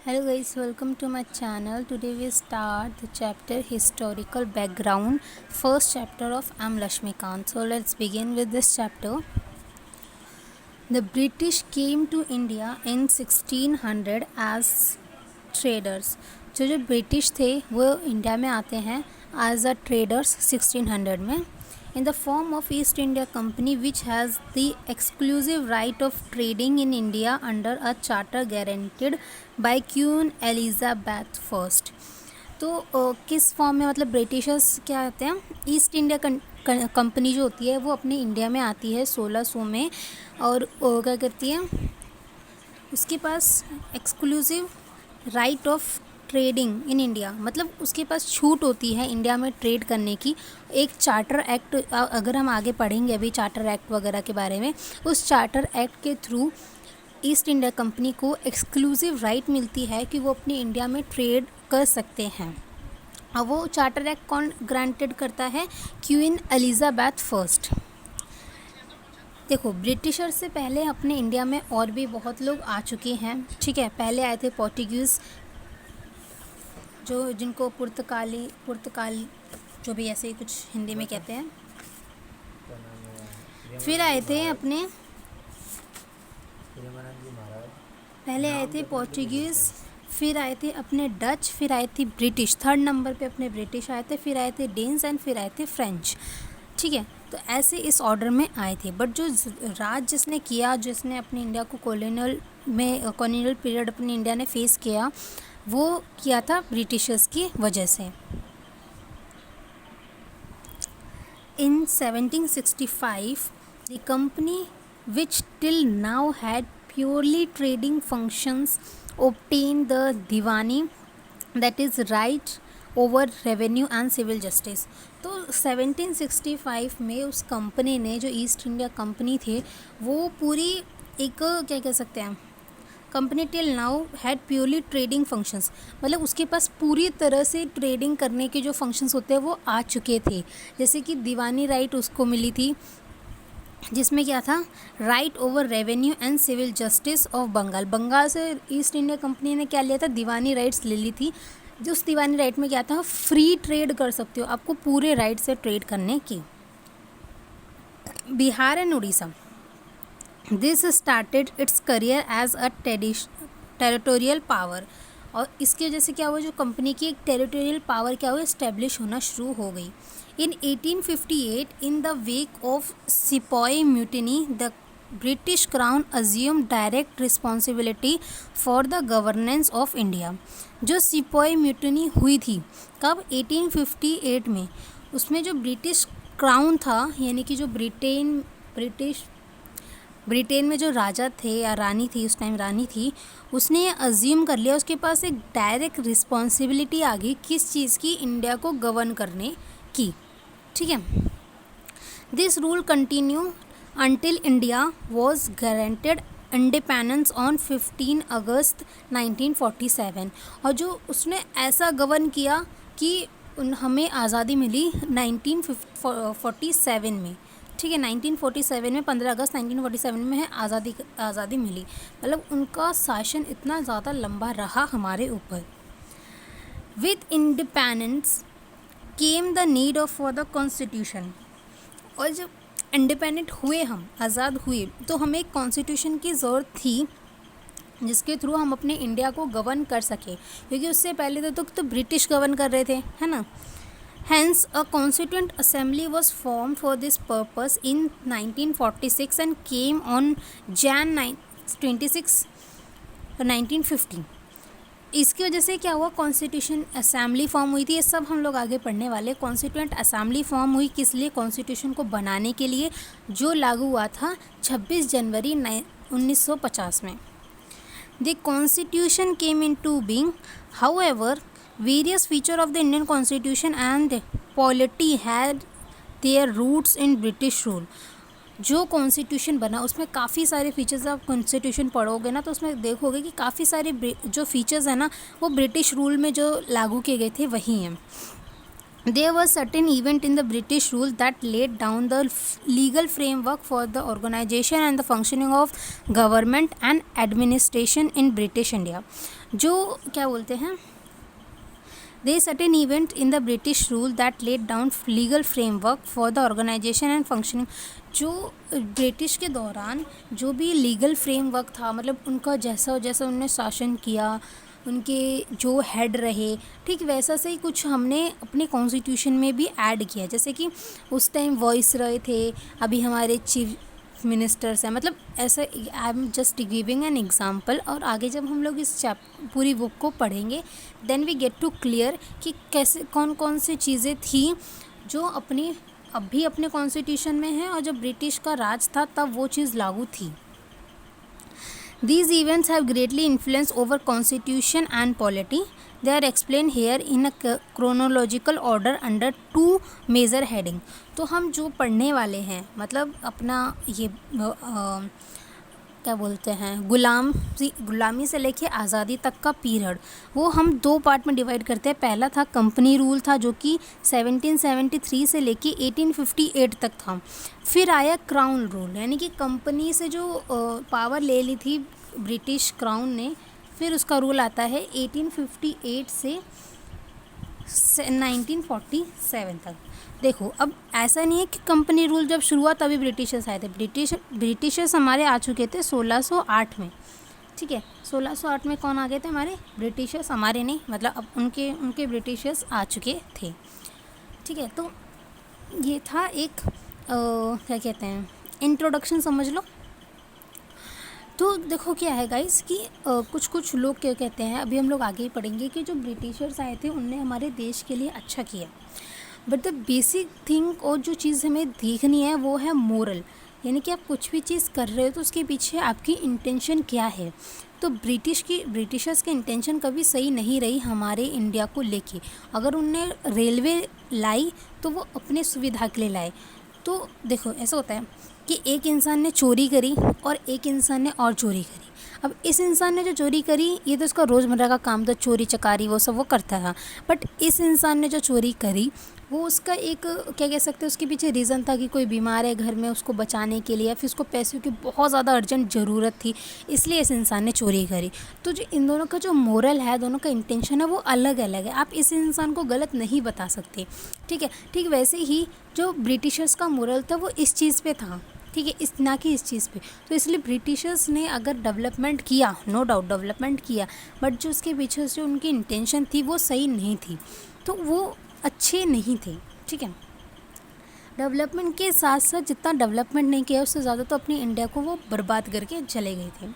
Hello guys, welcome to my channel. Today we start the chapter Historical Background, first chapter of M. Lakshmikant. So let's begin with this chapter. The British came to India in 1600 as traders. जो British थे वो India में आते हैं as a traders 1600 में in the form of East India Company, which has the exclusive right of trading in India under a charter guaranteed by Queen Elizabeth I. तो किस form में, मतलब ब्रिटिशर्स क्या कहते हैं, ईस्ट इंडिया कंपनी जो होती है वो अपने इंडिया में आती है 1600 में और क्या करती है, उसके पास exclusive right of trading in India, मतलब उसके पास छूट होती है इंडिया में ट्रेड करने की। एक चार्टर एक्ट, अगर हम आगे पढ़ेंगे अभी चार्टर एक्ट वगैरह के बारे में, उस चार्टर एक्ट के थ्रू ईस्ट इंडिया कंपनी को एक्सक्लूसिव राइट मिलती है कि वो अपनी इंडिया में ट्रेड कर सकते हैं। और वो चार्टर एक्ट कौन ग्रांटेड करता है? Queen Elizabeth first. देखो, ब्रिटिशर से पहले अपने इंडिया में और भी बहुत लोग आ चुके हैं, ठीक है। पहले आए थे पोर्टुगीज़, जो जिनको पुर्तगाली जो भी ऐसे ही कुछ हिंदी में कहते हैं। फिर आए थे अपने, पहले आए थे पोर्टुगीज़, फिर आए थे अपने डच, फिर आए थे ब्रिटिश, थर्ड नंबर पे अपने ब्रिटिश आए थे, फिर आए थे डेन्स एंड फिर आए थे फ्रेंच, ठीक है। तो ऐसे इस ऑर्डर में आए थे। बट जो राज जिसने किया, जिसने अपनी इंडिया को कॉलोनियल पीरियड अपनी इंडिया ने फेस किया, वो किया था ब्रिटिशर्स की वजह से। इन 1765 the company which till now had purely trading functions obtained the Deewani, that is right over revenue and civil justice। तो 1765 में उस कंपनी ने, जो ईस्ट इंडिया कंपनी थे, वो पूरी एक क्या कह सकते हैं, company till now had purely trading functions, मतलब उसके पास पूरी तरह से ट्रेडिंग करने के जो फंक्शंस होते हैं वो आ चुके थे। जैसे कि दीवानी राइट उसको मिली थी, जिसमें क्या था, right over revenue and civil justice of Bengal से ईस्ट इंडिया कंपनी ने क्या लिया था, दीवानी राइट्स ले ली थी। जो उस दीवानी राइट में क्या था, फ्री ट्रेड कर सकते हो, आपको पूरे राइट से ट्रेड करने की। Bihar and Orissa, this started its career as a territorial power, और इसकी वजह से क्या हुआ, जो कंपनी की एक टेरिटोरियल पावर क्या हुई, इस्टेब्लिश होना शुरू हो गई। In 1858, in the wake of Sepoy Mutiny, the British Crown assumed direct responsibility for the governance of India। जो सिपॉय म्यूटनी हुई थी कब, 1858 में, उसमें जो ब्रिटिश क्राउन था, यानी कि जो ब्रिटेन में जो राजा थे या रानी थी, उस टाइम रानी थी, उसने ये अज्यूम कर लिया, उसके पास एक डायरेक्ट रिस्पॉन्सिबिलिटी आ गई किस चीज़ की, इंडिया को गवर्न करने की, ठीक है। This rule continue until India was guaranteed independence on 15 अगस्त 1947। और जो उसने ऐसा गवर्न किया कि हमें आज़ादी मिली 1947 में, ठीक है। 1947 में 15 अगस्त 1947 में है आज़ादी मिली, मतलब उनका शासन इतना ज़्यादा लंबा रहा हमारे ऊपर। With independence came the need of for the constitution, और जब इंडिपेंडेंट हुए, हम आज़ाद हुए, तो हमें एक कॉन्स्टिट्यूशन की ज़रूरत थी जिसके थ्रू हम अपने इंडिया को गवर्न कर सके, क्योंकि उससे पहले तो ब्रिटिश गवर्न कर रहे थे, है ना। Hence, a constituent assembly was formed for this purpose in 1946 and came on Jan 26, 1950। इसकी वजह से क्या हुआ, कॉन्स्टिट्यूशन असेंबली फॉर्म हुई थी। ये सब हम लोग आगे पढ़ने वाले। कॉन्स्टिट्यूएंट असेंबली फॉर्म हुई किस लिए, कॉन्स्टिट्यूशन को बनाने के लिए, जो लागू हुआ था 26 जनवरी 1950 में। The constitution came into being, however various feature of the Indian Constitution and polity had their roots in British rule। जो कॉन्स्टिट्यूशन बना उसमें काफ़ी सारे फीचर्स, आप कॉन्स्टिट्यूशन पढ़ोगे ना तो उसमें देखोगे कि काफ़ी सारे जो फीचर्स हैं ना वो ब्रिटिश रूल में जो लागू किए गए थे वही हैं। There was certain event in the British rule that laid down the legal framework for the organization and the functioning of government and administration in British India. जो क्या बोलते हैं, there is certain event in the British rule that laid down legal framework for the organization and functioning. जो British के दौरान जो भी legal framework था, मतलब उनका जैसा जैसा उन्होंने शासन किया, उनके जो हेड रहे, ठीक वैसा से ही कुछ हमने अपने कॉन्स्टिट्यूशन में भी ऐड किया. जैसे कि उस टाइम वॉइस रहे थे, अभी हमारे चीफ मिनिस्टर्स हैं, मतलब ऐसा. I am just giving an example. और आगे जब हम लोग इस पूरी बुक को पढ़ेंगे then we get to clear कि कैसे कौन कौन सी चीज़ें थी जो अपनी अभी अपने कॉन्स्टिट्यूशन में है और जब ब्रिटिश का राज था तब वो चीज़ लागू थी. These events have greatly influenced over constitution and polity. They are explained here in a chronological order under two major heading. तो हम जो पढ़ने वाले हैं, मतलब अपना ये क्या बोलते हैं, गुलामी से लेके आज़ादी तक का पीरियड, वो हम दो पार्ट में डिवाइड करते हैं. पहला था कंपनी रूल था जो कि 1773 से लेके 1858 तक था. फिर आया क्राउन रूल, यानी कि कंपनी से जो पावर ले ली थी ब्रिटिश क्राउन ने, फिर उसका रूल आता है 1858 से 1947 तक. देखो अब ऐसा नहीं है कि कंपनी रूल जब शुरू हुआ तभी ब्रिटिशर्स आए थे. ब्रिटिशर्स हमारे आ चुके थे 1608 में. ठीक है, 1608 में कौन आ गए थे हमारे ब्रिटिशर्स, हमारे नहीं, मतलब अब उनके ब्रिटिशर्स आ चुके थे. ठीक है, तो ये था एक क्या कहते हैं, इंट्रोडक्शन समझ लो. तो देखो क्या है गाइस कि कुछ लोग क्या कहते हैं, अभी हम लोग आगे ही पढ़ेंगे कि जो ब्रिटिशर्स आए थे उनने हमारे देश के लिए अच्छा किया. बट द बेसिक थिंग और जो चीज़ हमें देखनी है वो है मोरल, यानी कि आप कुछ भी चीज़ कर रहे हो तो उसके पीछे आपकी इंटेंशन क्या है. तो ब्रिटिशर्स की इंटेंशन कभी सही नहीं रही हमारे इंडिया को लेके. अगर उनने रेलवे लाई तो वो अपने सुविधा के लिए लाए. तो देखो ऐसा होता है कि एक इंसान ने चोरी करी और एक इंसान ने और चोरी करी. अब इस इंसान ने जो चोरी करी ये तो उसका रोज़मर्रा का काम था, चोरी चकारी वो सब वो करता था. बट इस इंसान ने जो चोरी करी वो उसका एक क्या कह सकते हैं, उसके पीछे रीज़न था कि कोई बीमार है घर में, उसको बचाने के लिए, या फिर उसको पैसों की बहुत ज़्यादा अर्जेंट ज़रूरत थी, इसलिए इस इंसान ने चोरी करी. तो जो इन दोनों का जो मोरल है, दोनों का इंटेंशन है वो अलग अलग है. आप इस इंसान को गलत नहीं बता सकते. ठीक है, ठीक वैसे ही जो ब्रिटिशर्स का मोरल था वो इस चीज़ पे था. ठीक है, इस ना कि इस चीज़ पे. तो इसलिए ब्रिटिशर्स ने अगर डेवलपमेंट किया, नो डाउट डेवलपमेंट किया, बट जो उसके पीछे जो उनकी इंटेंशन थी वो सही नहीं थी, तो वो अच्छे नहीं थे. ठीक है, डेवलपमेंट के साथ साथ जितना डेवलपमेंट नहीं किया उससे ज़्यादा तो अपनी इंडिया को वो बर्बाद करके चले गए थे.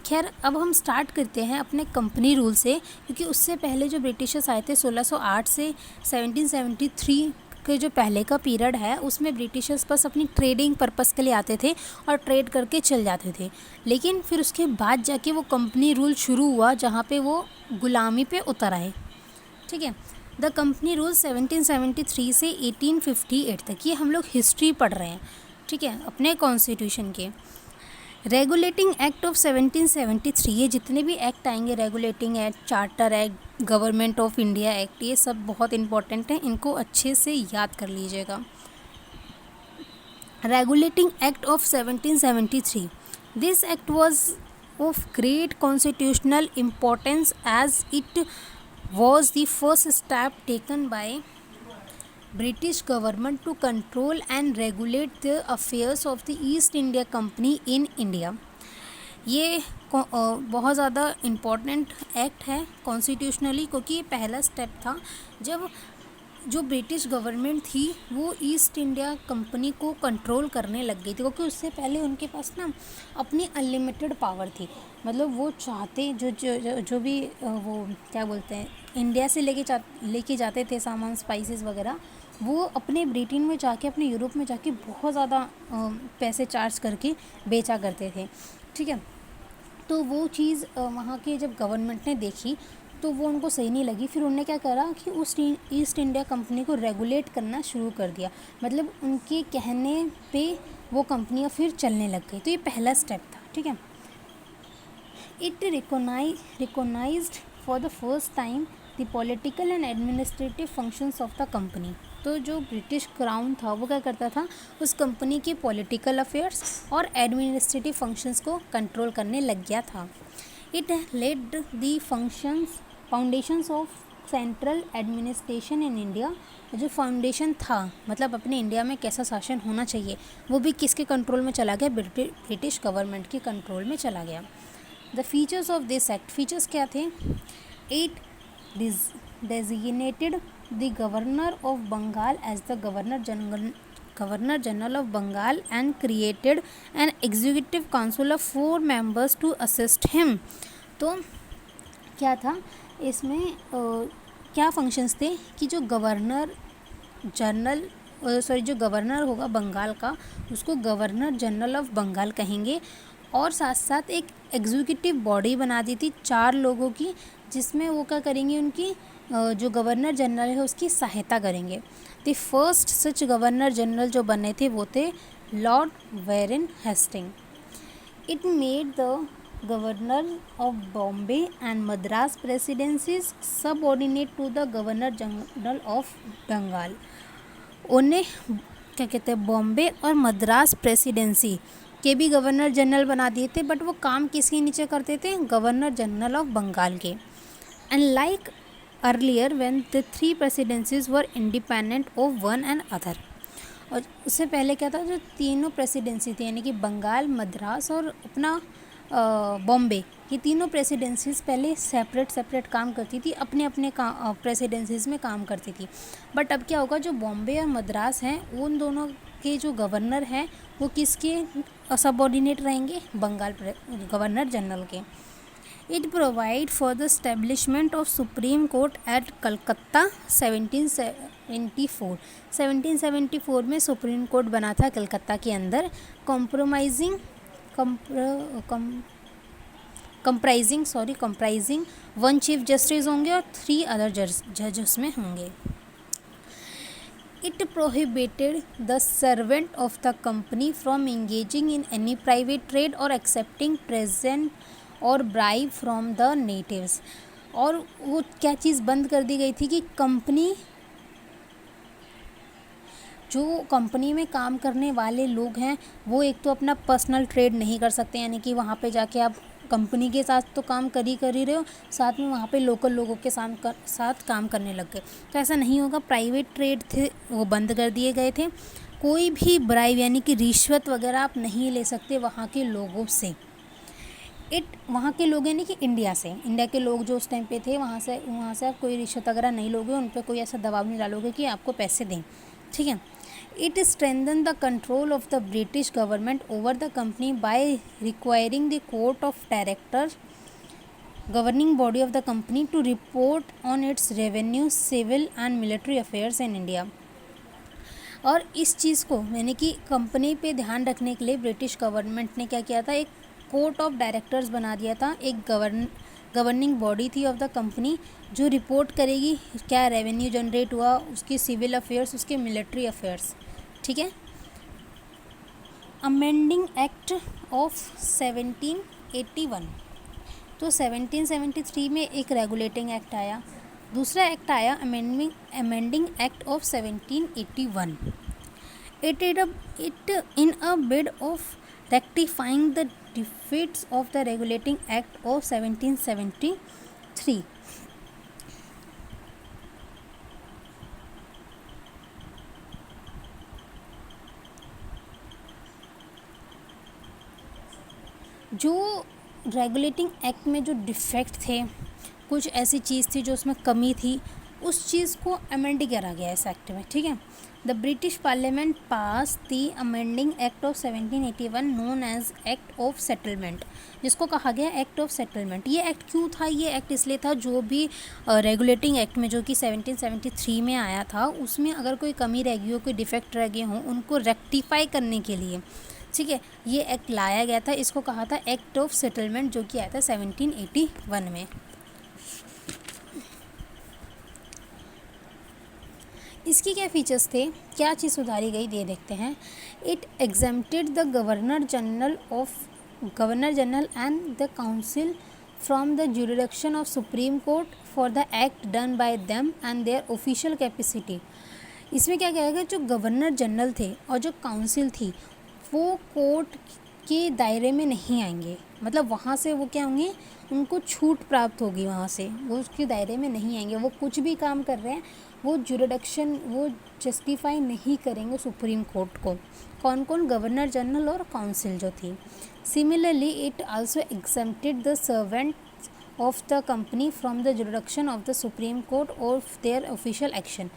खैर अब हम स्टार्ट करते हैं अपने कंपनी रूल से, क्योंकि उससे पहले जो ब्रिटिशर्स आए थे 1608 से 1773 के जो पहले का पीरियड है उसमें ब्रिटिशर्स बस अपनी ट्रेडिंग पर्पस के लिए आते थे और ट्रेड करके चल जाते थे. लेकिन फिर उसके बाद जाके वो कंपनी रूल शुरू हुआ जहाँ पे वो गुलामी पे उतर आए. ठीक है, द कंपनी रूल 1773 से 1858 तक, ये हम लोग हिस्ट्री पढ़ रहे हैं. ठीक है, अपने कॉन्स्टिट्यूशन के. रेगुलेटिंग एक्ट ऑफ 1773, ये जितने भी एक्ट आएंगे, regulating act, charter act, government of India act, ये सब बहुत इंपॉर्टेंट हैं, इनको अच्छे से याद कर लीजिएगा. Regulating act of 1773, this act was of great constitutional importance as it was the first step taken by British government to control and regulate the affairs of the East India Company in India. ये बहुत ज़्यादा important act है constitutionally, क्योंकि ये पहला step था जब जो ब्रिटिश गवर्नमेंट थी वो ईस्ट इंडिया कंपनी को कंट्रोल करने लग गई थी. क्योंकि उससे पहले उनके पास ना अपनी अनलिमिटेड पावर थी. मतलब वो चाहते जो भी वो क्या बोलते हैं, इंडिया से लेके जाते थे सामान, स्पाइसेस वगैरह, वो अपने ब्रिटेन में जाके, अपने यूरोप में जाके बहुत ज़्यादा पैसे चार्ज करके बेचा करते थे. ठीक है, तो वो चीज़ वहाँ के जब गवर्नमेंट ने देखी तो वो उनको सही नहीं लगी. फिर उन्होंने क्या करा कि उस ईस्ट इंडिया कंपनी को रेगुलेट करना शुरू कर दिया. मतलब उनके कहने पे वो कंपनियाँ फिर चलने लग गई. तो ये पहला स्टेप था. ठीक है, it recognised for the first time the political and administrative functions of the company. तो जो ब्रिटिश क्राउन था वो क्या करता था, उस कंपनी के पॉलिटिकल अफेयर्स और एडमिनिस्ट्रेटिव फंक्शंस को कंट्रोल करने लग गया था। It laid the foundations of central administration in India. जो फाउंडेशन था, मतलब अपने इंडिया में कैसा शासन होना चाहिए, वो भी किसके कंट्रोल में चला गया, ब्रिटिश गवर्नमेंट के कंट्रोल में चला गया। The features of this act, features क्या थे, it designated the governor of Bengal as the governor general of Bengal and created an executive council of 4 members to assist him। तो क्या था इसमें, क्या फंक्शंस थे कि जो गवर्नर होगा बंगाल का, उसको गवर्नर जनरल ऑफ बंगाल कहेंगे, और साथ साथ एक एग्जीक्यूटिव बॉडी बना दी थी 4 लोगों की, जिसमें वो क्या करेंगे, उनकी जो गवर्नर जनरल है उसकी सहायता करेंगे। The first such governor general जो बने थे वो थे lord Warren Hasting. It made the governor of Bombay and Madras presidencies subordinate to the governor general of Bengal. उन्हें क्या कहते हैं, बॉम्बे और मद्रास प्रेसिडेंसी के भी गवर्नर जनरल बना दिए थे, बट वो काम किसके नीचे करते थे, गवर्नर जनरल ऑफ बंगाल के। And like earlier when the 3 presidencies were independent of one and other. और उससे पहले क्या था, जो तीनों प्रेसिडेंसी थी यानी कि बंगाल, मद्रास और अपना बॉम्बे, ये तीनों प्रेसिडेंसीज पहले सेपरेट काम करती थी, अपने अपने प्रेसिडेंसीज में काम करती थी। बट अब क्या होगा, जो बॉम्बे और मद्रास हैं उन दोनों के जो गवर्नर हैं वो किसके सबऑर्डिनेट रहेंगे, बंगाल गवर्नर जनरल के। It provide for the establishment of supreme court at Calcutta 1774 में सुप्रीम कोर्ट बना था कलकत्ता के अंदर, कंप्राइजिंग 1 चीफ जस्टिस होंगे और 3 अदर जज उसमें होंगे। It prohibited the servant of the company from engaging in any private trade or accepting present or bribe from the natives। और वो क्या चीज़ बंद कर दी गई थी कि जो कंपनी में काम करने वाले लोग हैं वो एक तो अपना पर्सनल ट्रेड नहीं कर सकते, यानी कि वहाँ पे जाके आप कंपनी के साथ तो काम कर ही रहे हो, साथ में वहाँ पे लोकल लोगों के साथ काम करने लग गए, तो ऐसा नहीं होगा। प्राइवेट ट्रेड थे वो बंद कर दिए गए थे। कोई भी ब्राइब यानी कि रिश्वत वगैरह आप नहीं ले सकते वहाँ के लोगों से। वहाँ के लोग यानी कि इंडिया के लोग जो उस टाइम पे थे, वहाँ से आप कोई रिश्वत वगैरह नहीं लोगे, उन पर कोई ऐसा दबाव नहीं डालोगे कि आपको पैसे दें, ठीक है। It strengthened the control of the British government over the company by requiring the court of directors, governing body of the company, to report on its revenue, civil and military affairs in India। और इस चीज़ को यानी कि company पे ध्यान रखने के लिए ब्रिटिश गवर्नमेंट ने क्या किया था, एक कोर्ट ऑफ डायरेक्टर्स बना दिया था, एक गवर्निंग बॉडी थी ऑफ द कंपनी जो रिपोर्ट करेगी क्या रेवेन्यू जनरेट हुआ, उसकी सिविल अफेयर्स, उसके मिलिट्री अफेयर्स, ठीक है। अमेंडिंग एक्ट ऑफ 1781, तो 1773 में एक रेगुलेटिंग एक्ट आया, दूसरा एक्ट आया amending act of 1781। It in a bid of rectifying the defeats of the regulating act of 1773। जो रेगुलेटिंग एक्ट में जो डिफेक्ट थे, कुछ ऐसी चीज़ थी जो उसमें कमी थी, उस चीज़ को अमेंड करा गया इस एक्ट में, ठीक है। The British parliament passed the amending act of 1781 known as act of settlement, जिसको कहा गया एक्ट ऑफ सेटलमेंट। ये एक्ट क्यों था, ये एक्ट इसलिए था जो भी रेगुलेटिंग एक्ट में जो कि 1773 में आया था, उसमें अगर कोई कमी रह गई हो, कोई डिफेक्ट रह गए हों, उनको रेक्टिफाई करने के लिए, ठीक है, ये एक्ट लाया गया था। इसको कहा था एक्ट ऑफ सेटलमेंट, जो कि आया था 1781 में। इसकी क्या फीचर्स थे, क्या चीज़ सुधारी गई, ये देखते हैं। It exempted the governor general and the council from the jurisdiction of Supreme Court for the act done by them and their official capacity। इसमें क्या कहेगा, जो गवर्नर जनरल थे और जो काउंसिल थी वो कोर्ट के दायरे में नहीं आएंगे, मतलब वहाँ से वो क्या होंगे, उनको छूट प्राप्त होगी, वहाँ से वो उसके दायरे में नहीं आएंगे। वो कुछ भी काम कर रहे हैं वो जुरिडिक्शन वो जस्टिफाई नहीं करेंगे सुप्रीम कोर्ट को। कौन कौन, गवर्नर जनरल और काउंसिल जो थी। Similarly it also exempted the servants of the company from the jurisdiction of the supreme court और देयर ऑफिशियल एक्शन।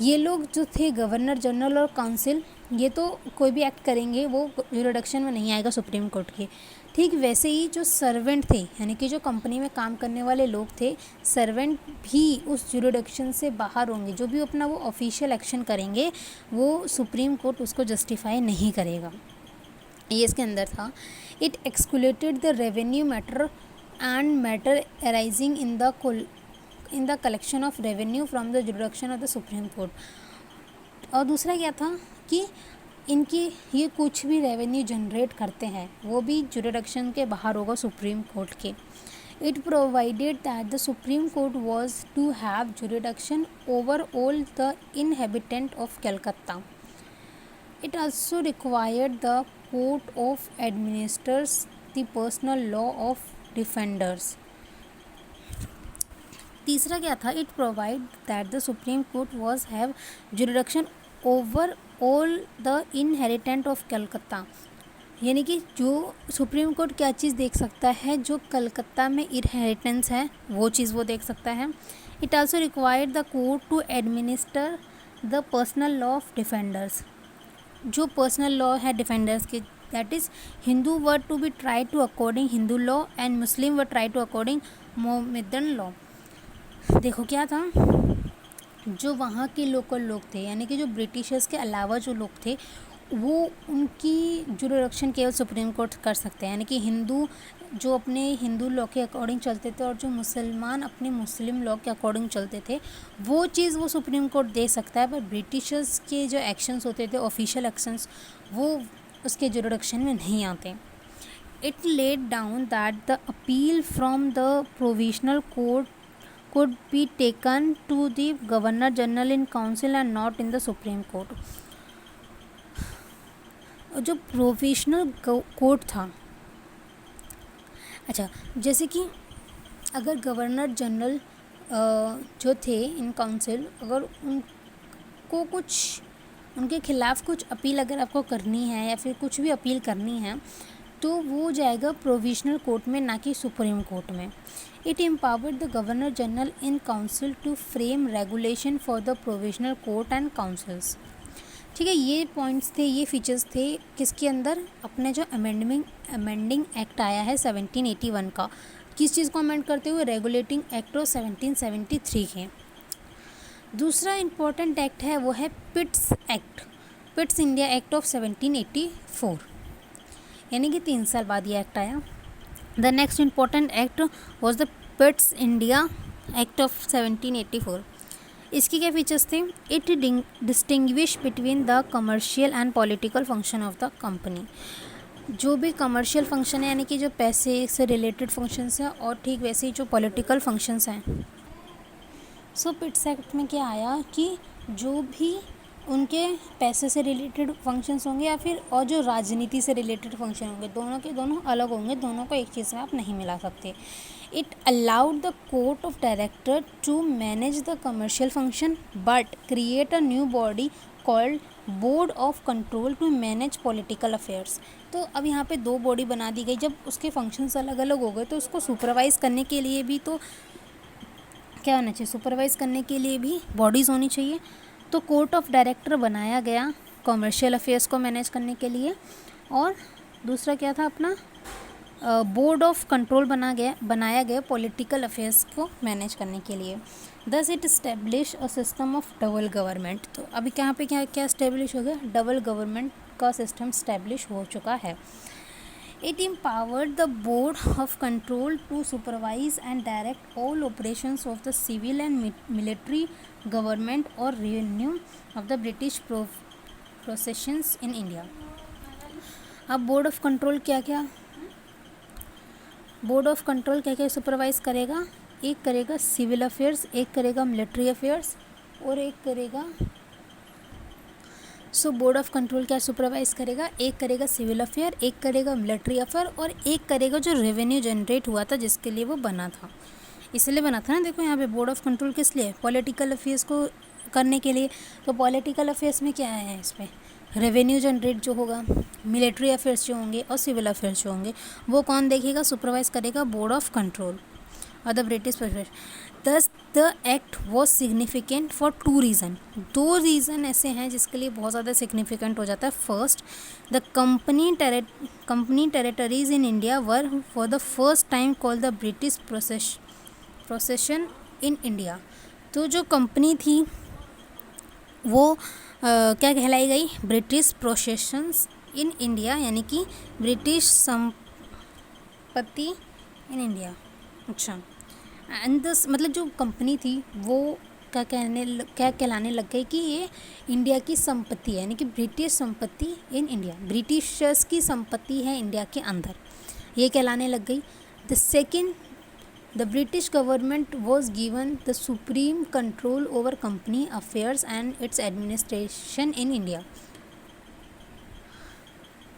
ये लोग जो थे गवर्नर जनरल और काउंसिल, ये तो कोई भी एक्ट करेंगे वो जुरिडिक्शन में नहीं आएगा सुप्रीम कोर्ट के। ठीक वैसे ही जो सर्वेंट थे, यानी कि जो कंपनी में काम करने वाले लोग थे, सर्वेंट भी उस जुरिडिक्शन से बाहर होंगे। जो भी अपना वो ऑफिशियल एक्शन करेंगे वो सुप्रीम कोर्ट उसको जस्टिफाई नहीं करेगा। ये इसके अंदर था। It excluded the revenue matter and matter arising in the collection of revenue from the jurisdiction of the supreme court. और दूसरा क्या था कि इनकी ये कुछ भी रेवेन्यू जनरेट करते हैं वो भी जुरिडिक्शन के बाहर होगा सुप्रीम कोर्ट के। It provided that the supreme court was to have jurisdiction over all the inhabitant of Calcutta. It also required the court of administers the personal law of defenders. तीसरा क्या था, it provide that the supreme court was have jurisdiction over all the inheritant of Calcutta. यानी कि जो supreme court क्या चीज़ देख सकता है, जो कलकत्ता में इनहेरिटेंस है वो चीज़ वो देख सकता है। It also required the court to administer the personal law of defenders. जो पर्सनल लॉ है डिफेंडर्स के, that is Hindu were to be try to according Hindu law and Muslim were try to according Mohammedan law. देखो क्या था, जो वहाँ के local लोग थे, यानी कि जो ब्रिटिशर्स के अलावा जो लोग थे वो उनकी जुरिडिक्शन केवल सुप्रीम कोर्ट कर सकते हैं। यानी कि हिंदू जो अपने हिंदू लॉ के अकॉर्डिंग चलते थे और जो मुसलमान अपने मुस्लिम लॉ के अकॉर्डिंग चलते थे वो चीज़ वो सुप्रीम कोर्ट दे सकता है, पर ब्रिटिशर्स के जो एक्शंस होते थे ऑफिशियल एक्शंस वो उसके जुरिडिक्शन में नहीं आते। It laid down that the appeal from the provisional court could be taken to the governor general in council and not in the supreme court। जो प्रोविजनल कोर्ट था, अच्छा जैसे कि अगर गवर्नर जनरल जो थे इन काउंसिल, अगर उनको कुछ उनके खिलाफ़ कुछ अपील अगर आपको करनी है या फिर कुछ भी अपील करनी है तो वो जाएगा प्रोविजनल कोर्ट में, ना कि सुप्रीम कोर्ट में। It empowered the governor general in council to frame regulation for the provisional court and councils. ठीक है, ये पॉइंट्स थे, ये फीचर्स थे किसके अंदर, अपने जो अमेंडिंग एक्ट आया है 1781 का। किस चीज़ को अमेंड करते हुए, रेगुलेटिंग एक्ट ऑफ 1773 के। दूसरा इम्पॉर्टेंट एक्ट है वो है Pitt's act, Pitt's India act of 1784, यानी कि 3 साल बाद ये एक्ट आया। The next important act was the Pitt's India act of 1784। इसके क्या फीचर्स थे, it distinguish between the commercial and political function of the company. जो भी कमर्शियल फंक्शन है यानी कि जो पैसे से रिलेटेड फंक्शंस हैं और ठीक वैसे ही जो पॉलिटिकल फंक्शंस हैं। सो पिट्स एक्ट में क्या आया कि जो भी उनके पैसे से रिलेटेड फंक्शंस होंगे या फिर और जो राजनीति से रिलेटेड फंक्शन होंगे, दोनों के दोनों अलग होंगे, दोनों को एक चीज़ में आप नहीं मिला सकते। It allowed the court of director to manage the commercial function but create a new body called board of control to manage political affairs. तो अब यहाँ पे 2 बॉडी बना दी गई। जब उसके फंक्शंस अलग अलग हो गए तो उसको सुपरवाइज़ करने के लिए भी तो क्या होना चाहिए, सुपरवाइज़ करने के लिए भी बॉडीज़ होनी चाहिए। तो कोर्ट ऑफ डायरेक्टर बनाया गया कमर्शियल अफेयर्स को मैनेज करने के लिए, और दूसरा क्या था अपना बोर्ड ऑफ कंट्रोल बनाया गया पॉलिटिकल अफेयर्स को मैनेज करने के लिए। Thus it establish a system of double government. तो अभी यहाँ पे क्या इस्टेब्लिश हो गया, डबल गवर्नमेंट का सिस्टम इस्टेब्लिश हो चुका है। It empowered the board of control to supervise and direct all operations of the civil and military government or revenue of the British possessions in India। अब board of control क्या क्या, board of control क्या क्या supervise करेगा, एक करेगा civil affairs, एक करेगा मिलिट्री अफेयर्स और एक करेगा, सो बोर्ड ऑफ कंट्रोल क्या सुपरवाइज करेगा, एक करेगा सिविल अफेयर, एक करेगा मिलिट्री अफेयर और एक करेगा जो रेवेन्यू जनरेट हुआ था जिसके लिए वो बना था, इसलिए बना था ना। देखो यहाँ पे बोर्ड ऑफ कंट्रोल किस लिए, पॉलिटिकल अफेयर्स को करने के लिए। तो पॉलिटिकल अफेयर्स में क्या है, इसमें रेवेन्यू जनरेट जो होगा, मिलिट्री अफेयर्स जो होंगे और सिविल अफेयर्स जो होंगे वो कौन देखेगा, सुपरवाइज करेगा, बोर्ड ऑफ कंट्रोल और द ब्रिटिश प्रेसिडेंट। दस the act was significant for 2 reason, 2 reason ऐसे हैं जिसके लिए बहुत ज़्यादा सिग्निफिकेंट हो जाता है। First, the company territories in India were for the first time called the British procession in India. तो जो कंपनी थी वो क्या कहलाई गई, ब्रिटिश प्रोसेशंस इन इंडिया, यानी कि ब्रिटिश संपत्ति इन इंडिया। अच्छा, एंड दिस मतलब जो कंपनी थी वो क्या कहलाने लग गई कि ये इंडिया की संपत्ति है, यानी कि ब्रिटिश संपत्ति इन इंडिया, ब्रिटिशर्स की संपत्ति है इंडिया के अंदर, ये कहलाने लग गई। The second, the British government was given the supreme control over company affairs and it's administration in India.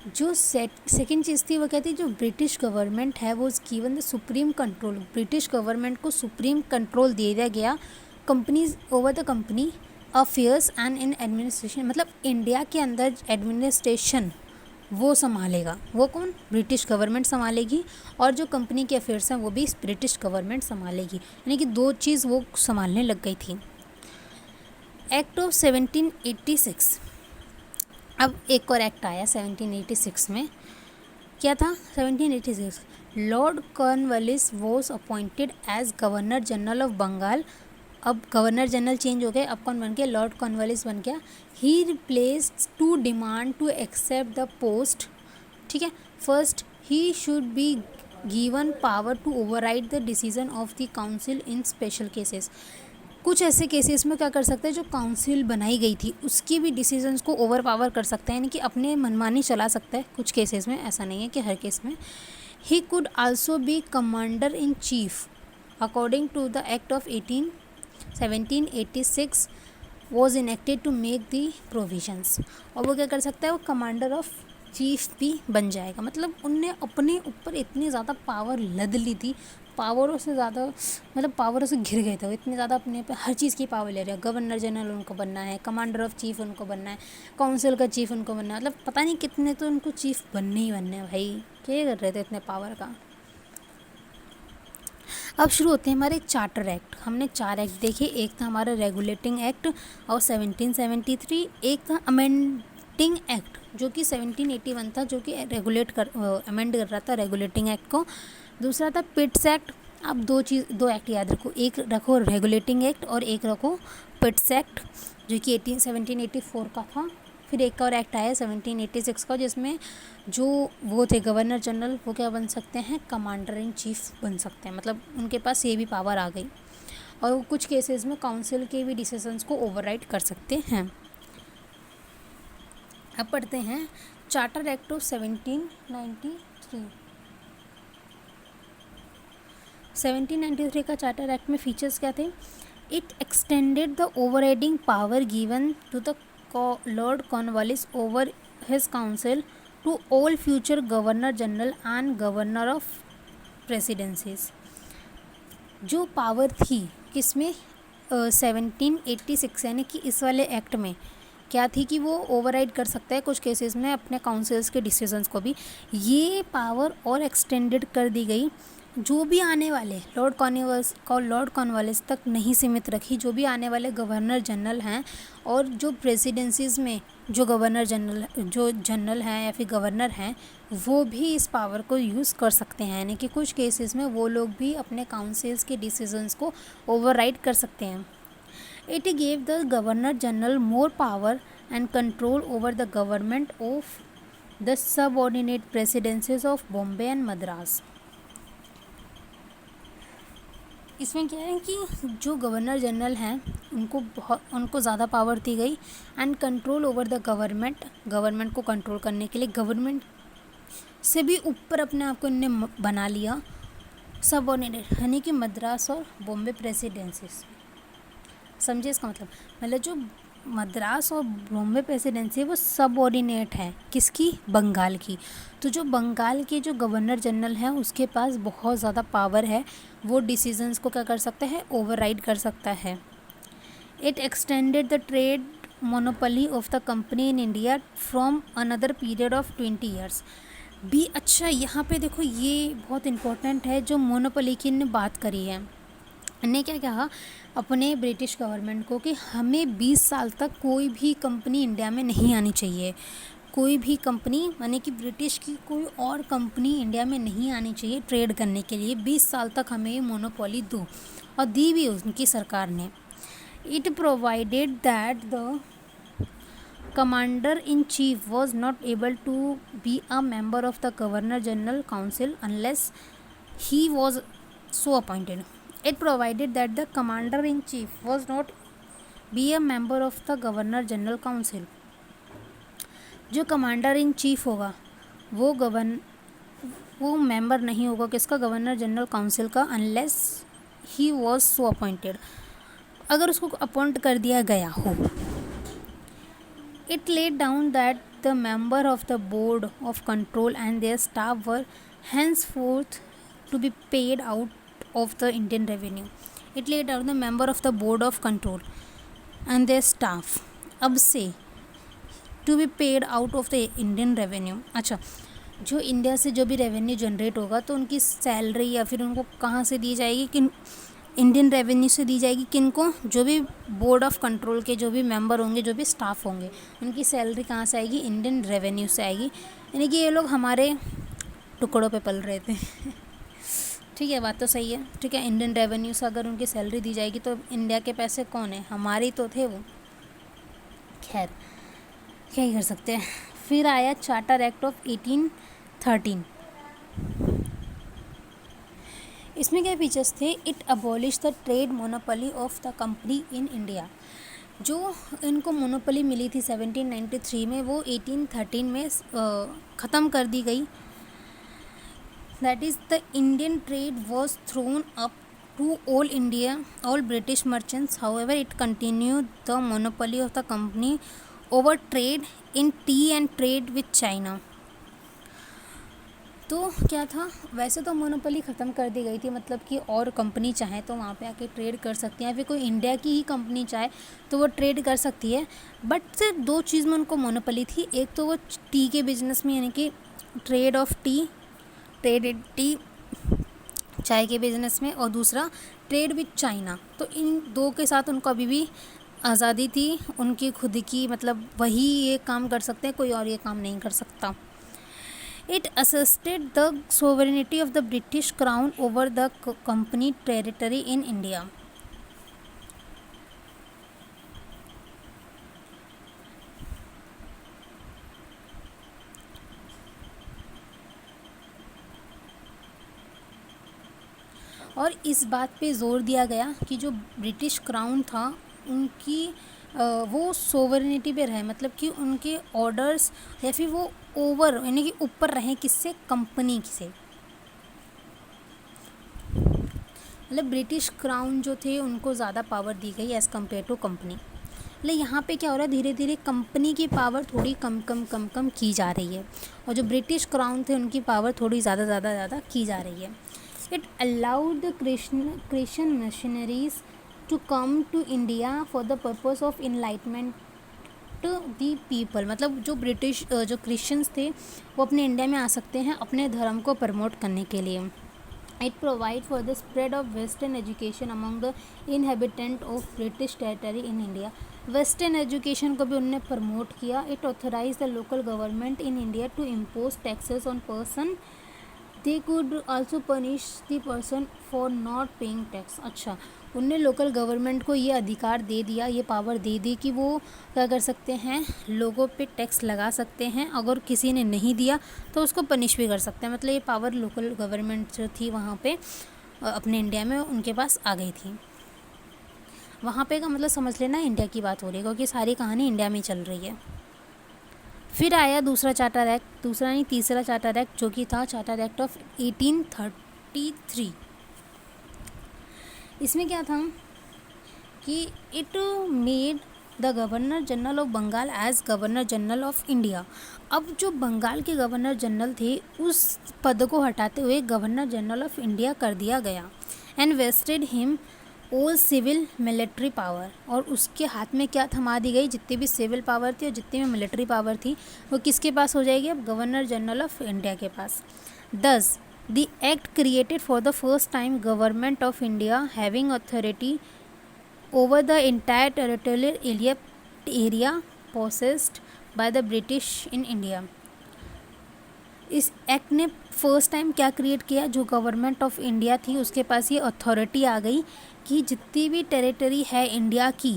जो सेकेंड चीज़ थी वो क्या थी, जो ब्रिटिश गवर्नमेंट है वो given the supreme control, British government को सुप्रीम कंट्रोल दे दिया गया companies over the company affairs and in administration, मतलब इंडिया के अंदर एडमिनिस्ट्रेशन वो संभालेगा, वो कौन, ब्रिटिश गवर्नमेंट संभालेगी, और जो कंपनी के अफेयर्स हैं वो भी ब्रिटिश गवर्नमेंट संभालेगी, यानी कि 2 चीज़ वो संभालने लग गई थी। एक्ट ऑफ 1786, अब एक और एक्ट आया 1786 में, क्या था 1786, lord Cornwallis was appointed as governor general of Bengal. अब गवर्नर जनरल चेंज हो गए, अब कौन बन गया, लॉर्ड कॉर्नवालिस बन गया। He replaced to demand to accept the post, ठीक है। First, he should be given power to override the decision of the council in special cases. कुछ ऐसे केसेस में क्या कर सकते हैं, जो काउंसिल बनाई गई थी उसकी भी डिसीजंस को ओवर पावर कर सकता है, यानी कि अपने मनमानी चला सकता है कुछ केसेस में, ऐसा नहीं है कि हर केस में। He could also be commander in chief according to the act of 1786 was enacted to make the provisions. और वो क्या कर सकता है, वो कमांडर ऑफ चीफ भी बन जाएगा। मतलब उनने अपने ऊपर इतनी ज़्यादा पावर लद ली थी, पावरों से ज़्यादा, मतलब पावरों से घिर गए थे वो, इतनी ज़्यादा अपने पे हर चीज़ की पावर ले रहे हैं। गवर्नर जनरल उनको बनना है, कमांडर ऑफ चीफ उनको बनना है, काउंसिल का चीफ उनको बनना है, मतलब पता नहीं कितने तो उनको चीफ बनने ही बनने हैं भाई, क्या कर रहे थे इतने पावर का। अब शुरू होते हैं हमारे चार्टर एक्ट। हमने 4 एक्ट देखे, एक था हमारा रेगुलेटिंग एक्ट और 1773, एक था अमेंडिंग एक्ट जो कि 1781 था, जो कि अमेंड कर रहा था रेगुलेटिंग एक्ट को। दूसरा था पिट्स एक्ट। अब 2 एक्ट याद रखो, एक रखो रेगुलेटिंग एक्ट और एक रखो पिट्स एक्ट जो कि 1784 का था। फिर एक और एक्ट आया 1786 का, जिसमें जो वो थे गवर्नर जनरल, वो क्या बन सकते हैं, कमांडर इन चीफ बन सकते हैं, मतलब उनके पास ये भी पावर आ गई। और वो कुछ केसेस में काउंसिल के भी डिसीजंस को ओवरराइड कर सकते हैं। अब पढ़ते हैं चार्टर एक्ट ऑफ 1793। 1793 का चार्टर एक्ट में फीचर्स क्या थे, it extended the overriding power given to the lord Cornwallis over his council to all future governor general and governor of presidencies. जो पावर थी किसमें, 1786 यानी कि इस वाले एक्ट में क्या थी कि वो ओवरराइड कर सकता है कुछ केसेस में अपने काउंसिल्स के डिसीजंस को भी। ये पावर और एक्सटेंडेड कर दी गई, जो भी आने वाले लॉर्ड कॉर्नवालिस तक नहीं सीमित रखी, जो भी आने वाले गवर्नर जनरल हैं और जो प्रेसिडेंसीज़ में जो जनरल हैं या फिर गवर्नर हैं, वो भी इस पावर को यूज़ कर सकते हैं, यानी कि कुछ केसेस में वो लोग भी अपने काउंसिल्स के डिसीजंस को ओवरराइड कर सकते हैं। It gave the governor general more power and control over the government of the subordinate presidencies of Bombay and Madras. इसमें क्या है कि जो गवर्नर जनरल हैं उनको ज़्यादा पावर दी गई and control over the government को कंट्रोल करने के लिए गवर्नमेंट से भी ऊपर अपने आप को इन्होंने बना लिया। सबऑर्डिनेट यानी कि मद्रास और बॉम्बे प्रेसिडेंसीज, समझे इसका मतलब जो मद्रास और बॉम्बे प्रेसिडेंसी है वो सबऑर्डिनेट है किसकी, बंगाल की। तो जो बंगाल के जो गवर्नर जनरल हैं उसके पास बहुत ज़्यादा पावर है, वो डिसीजंस को क्या कर सकता है, ओवरराइड कर सकता है। It extended the trade monopoly of the company in India from another period of 20 years भी। अच्छा, यहाँ पे देखो ये बहुत इंपॉर्टेंट है, जो मोनोपोली की इन्होंने बात करी है, इन्हें क्या कहा अपने ब्रिटिश गवर्नमेंट को कि हमें 20 साल तक कोई भी कंपनी इंडिया में नहीं आनी चाहिए, कोई भी कंपनी यानी कि ब्रिटिश की कोई और कंपनी इंडिया में नहीं आनी चाहिए ट्रेड करने के लिए, 20 साल तक हमें ये मोनोपोली दो, और दी भी उनकी सरकार ने। It provided that the commander in chief was not able to be a member of the governor general council unless he was so appointed. It provided that the commander in chief was not be a member of the governor general council. जो commander in chief होगा वो member नहीं होगा किसका, governor general council का, unless he was so appointed, अगर उसको appoint कर दिया गया हो। It laid down that the member of the board of control and their staff were henceforth to be paid out of the Indian revenue. It laid down the member of the board of control and their staff अब से to be paid out of the Indian revenue। अच्छा, जो India से जो भी revenue generate होगा तो उनकी सैलरी या फिर उनको कहाँ से दी जाएगी, किन इंडियन रेवेन्यू से दी जाएगी, किनको, जो भी बोर्ड ऑफ कंट्रोल के जो भी मेंबर होंगे, जो भी स्टाफ होंगे, उनकी सैलरी कहाँ से आएगी, इंडियन रेवेन्यू से आएगी। यानी कि ये लोग हमारे टुकड़ों पे पल रहे थे ठीक है, बात तो सही है। ठीक है, इंडियन रेवेन्यू से अगर उनकी सैलरी दी जाएगी तो इंडिया के पैसे कौन है, हमारे तो थे वो। खैर क्या ही कर सकते हैं। फिर आया चार्टर एक्ट ऑफ 1813। इसमें क्या फीचर्स थे, it abolish the trade monopoly of the company in India. जो इनको मोनोपोली मिली थी 1793 में, वो 1813 में ख़त्म कर दी गई। That is the Indian trade was thrown up to all British merchants, however it continue the monopoly of the company over trade in tea and trade with China. तो क्या था, वैसे तो मोनोपोली ख़त्म कर दी गई थी, मतलब कि और कंपनी चाहे तो वहाँ पे आके ट्रेड कर सकती है, या फिर कोई इंडिया की ही कंपनी चाहे तो वो ट्रेड कर सकती है। बट सिर्फ दो चीज़ में उनको मोनोपोली थी, एक तो वो टी के बिजनेस में यानी कि trade off T, trade T चाय के बिजनेस में, और दूसरा ट्रेड विथ चाइना। तो इन दो के साथ उनको अभी भी आज़ादी थी, उनकी खुद की, मतलब वही ये काम कर सकते हैं, कोई और ये काम नहीं कर सकता। It asserted the sovereignty of the British Crown over the company territory in India. और इस बात पे ज़ोर दिया गया कि जो ब्रिटिश क्राउन था उनकी वो सोवरेनिटी पे रहे, मतलब कि उनके ऑर्डर्स या फिर वो ओवर यानी कि ऊपर रहें किससे, कंपनी से। मतलब ब्रिटिश क्राउन जो थे उनको ज़्यादा पावर दी गई एज़ कम्पेयर टू कंपनी। मतलब यहाँ पे क्या हो रहा है, धीरे धीरे कंपनी की पावर थोड़ी कम की जा रही है, और जो ब्रिटिश क्राउन थे उनकी पावर थोड़ी ज़्यादा की जा रही है। It allowed the Christian missionaries to come to India for the purpose of enlightenment the people. मतलब जो ब्रिटिश जो क्रिश्चियंस थे वो अपने इंडिया में आ सकते हैं अपने धर्म को प्रमोट करने के लिए। It provide for the spread of western education among the inhabitant of British territory in India. Western education को भी उन्होंने प्रमोट किया। It authorise the local government in India to impose taxes on person, they could also punish the person for not paying tax. अच्छा, उनने local government को ये अधिकार दे दिया, ये पावर दे दी कि वो क्या कर सकते हैं, लोगों पे टैक्स लगा सकते हैं, अगर किसी ने नहीं दिया तो उसको पनिश भी कर सकते हैं। मतलब ये पावर लोकल गवर्नमेंट जो थी वहाँ पे अपने इंडिया में उनके पास आ गई थी। वहाँ पे का मतलब समझ लेना इंडिया की बात हो रही है, क्योंकि सारी कहानी इंडिया में चल रही है। फिर आया दूसरा चार्टर एक्ट, तीसरा चार्टर एक्ट, जो कि था चार्टर एक्ट ऑफ 1833। इसमें क्या था कि it made the governor general of Bengal as governor general of India. अब जो बंगाल के गवर्नर जनरल थे उस पद को हटाते हुए गवर्नर जनरल ऑफ इंडिया कर दिया गया। And vested him all civil military power, और उसके हाथ में क्या थमा दी गई, जितनी भी सिविल पावर थी और जितनी भी मिलिट्री पावर थी वो किसके पास हो जाएगी, अब गवर्नर जनरल ऑफ इंडिया के पास। दस the act created for the first time government of India having authority over the entire territorial area possessed by the British in India। इस एक्ट ने फर्स्ट टाइम क्या क्रिएट किया, जो government of India थी उसके पास ये अथॉरिटी आ गई कि जितनी भी टेरिटरी है इंडिया की,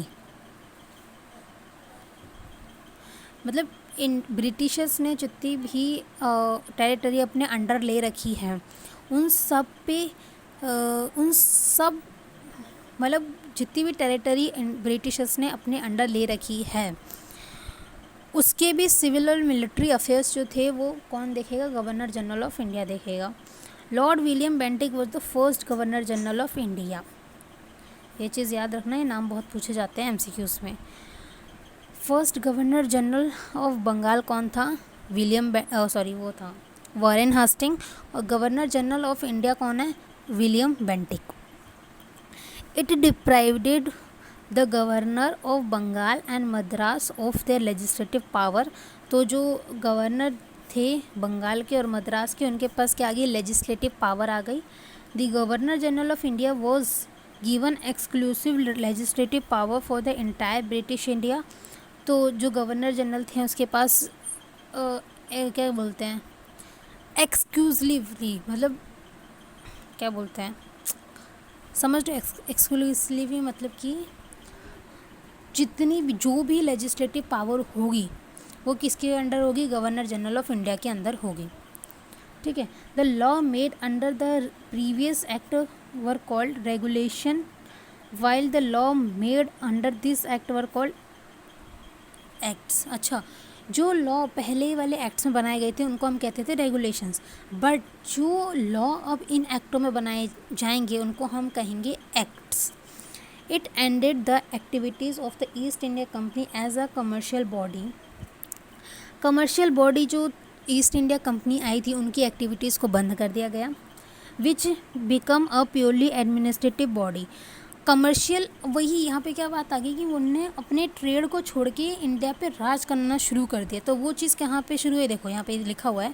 मतलब इन ब्रिटिशर्स ने जितनी भी टेरिटरी अपने अंडर ले रखी है उन सब पे उन सब मतलब जितनी भी टेरिटरी ब्रिटिशर्स ने अपने अंडर ले रखी है उसके भी सिविल और मिलिट्री अफेयर्स जो थे वो कौन देखेगा, गवर्नर जनरल ऑफ इंडिया देखेगा। Lord William Bentinck was the first governor general of India. ये चीज़ याद रखना, ये नाम बहुत पूछे जाते हैं एमसीक्यूज़ में। First governor general of Bengal कौन था, वो था वॉरेन हास्टिंग, और गवर्नर जनरल ऑफ इंडिया कौन है, William Bentinck. It deprived the governor of Bengal and Madras of their legislative power। तो जो गवर्नर थे बंगाल के और मद्रास के उनके पास क्या आ गई, लेजिस्लेटिव पावर आ गई। The governor general of India was given exclusive legislative power for the entire British India. तो जो गवर्नर जनरल थे उसके पास क्या बोलते हैं, एक्सक्लूसिवली, मतलब क्या बोलते हैं समझ लो, एक्सक्लूसिवली मतलब कि जितनी भी जो भी लेजिस्लेटिव पावर होगी वो किसके अंडर होगी, गवर्नर जनरल ऑफ इंडिया के अंदर होगी। ठीक है। The law made under the previous act were called regulation, while the law made under this act were called acts. अच्छा, जो लॉ पहले वाले एक्ट्स में बनाए गए थे उनको हम कहते थे रेगुलेशंस, बट जो लॉ अब इन एक्टों में बनाए जाएंगे उनको हम कहेंगे acts. It ended the activities of the East India company as a commercial body. Commercial body जो ईस्ट इंडिया कंपनी आई थी उनकी एक्टिविटीज़ को बंद कर दिया गया, which become a purely administrative body. Commercial, वही यहाँ पे क्या बात आ गई कि उनने अपने ट्रेड को छोड़ के इंडिया पे राज करना शुरू कर दिया। तो वो चीज़ कहाँ पे शुरू हुई, देखो यहाँ पे लिखा हुआ है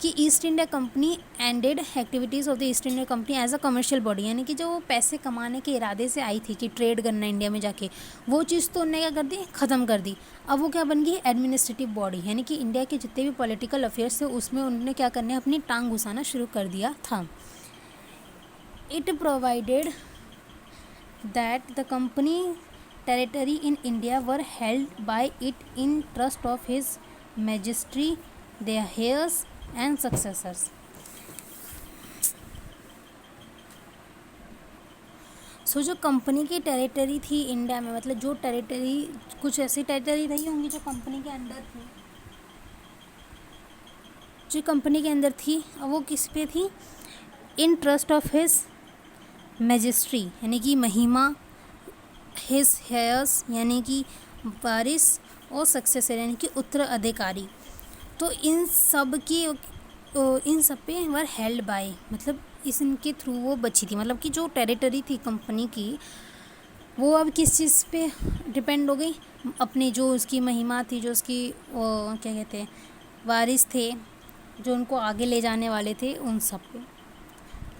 कि East India company ended activities of the East India company as a commercial body, यानी कि जो वो पैसे कमाने के इरादे से आई थी कि ट्रेड करना इंडिया में जाके, वो चीज़ तो उन्होंने क्या कर दी, ख़त्म कर दी। अब वो क्या बन गई, एडमिनिस्ट्रेटिव बॉडी, यानी कि इंडिया के जितने भी पॉलिटिकल अफेयर्स थे उसमें उन्होंने क्या करने, अपनी टांग घुसाना शुरू कर दिया था। It provided that the company territory in India were held by it in trust of His Majesty, their heirs and successors। सो जो कंपनी की टेरिटरी थी इंडिया में, मतलब जो टेरिटरी, कुछ ऐसी टेरिटरी रही होंगी जो कंपनी के अंदर थी, जो कंपनी के अंदर थी, अब वो किस पे थी, in trust of his majesty, यानी कि महिमा, हिज हेयर्स यानी कि वारिस, और सक्सेसर यानी कि उत्तराधिकारी। तो इन सब पे वर हेल्ड बाय, मतलब इनके थ्रू वो बची थी, मतलब कि जो टेरिटरी थी कंपनी की वो अब किस चीज़ पे डिपेंड हो गई, अपनी जो उसकी महिमा थी, जो उसकी क्या कहते हैं वारिस थे, जो उनको आगे ले जाने वाले थे, उन सब पे।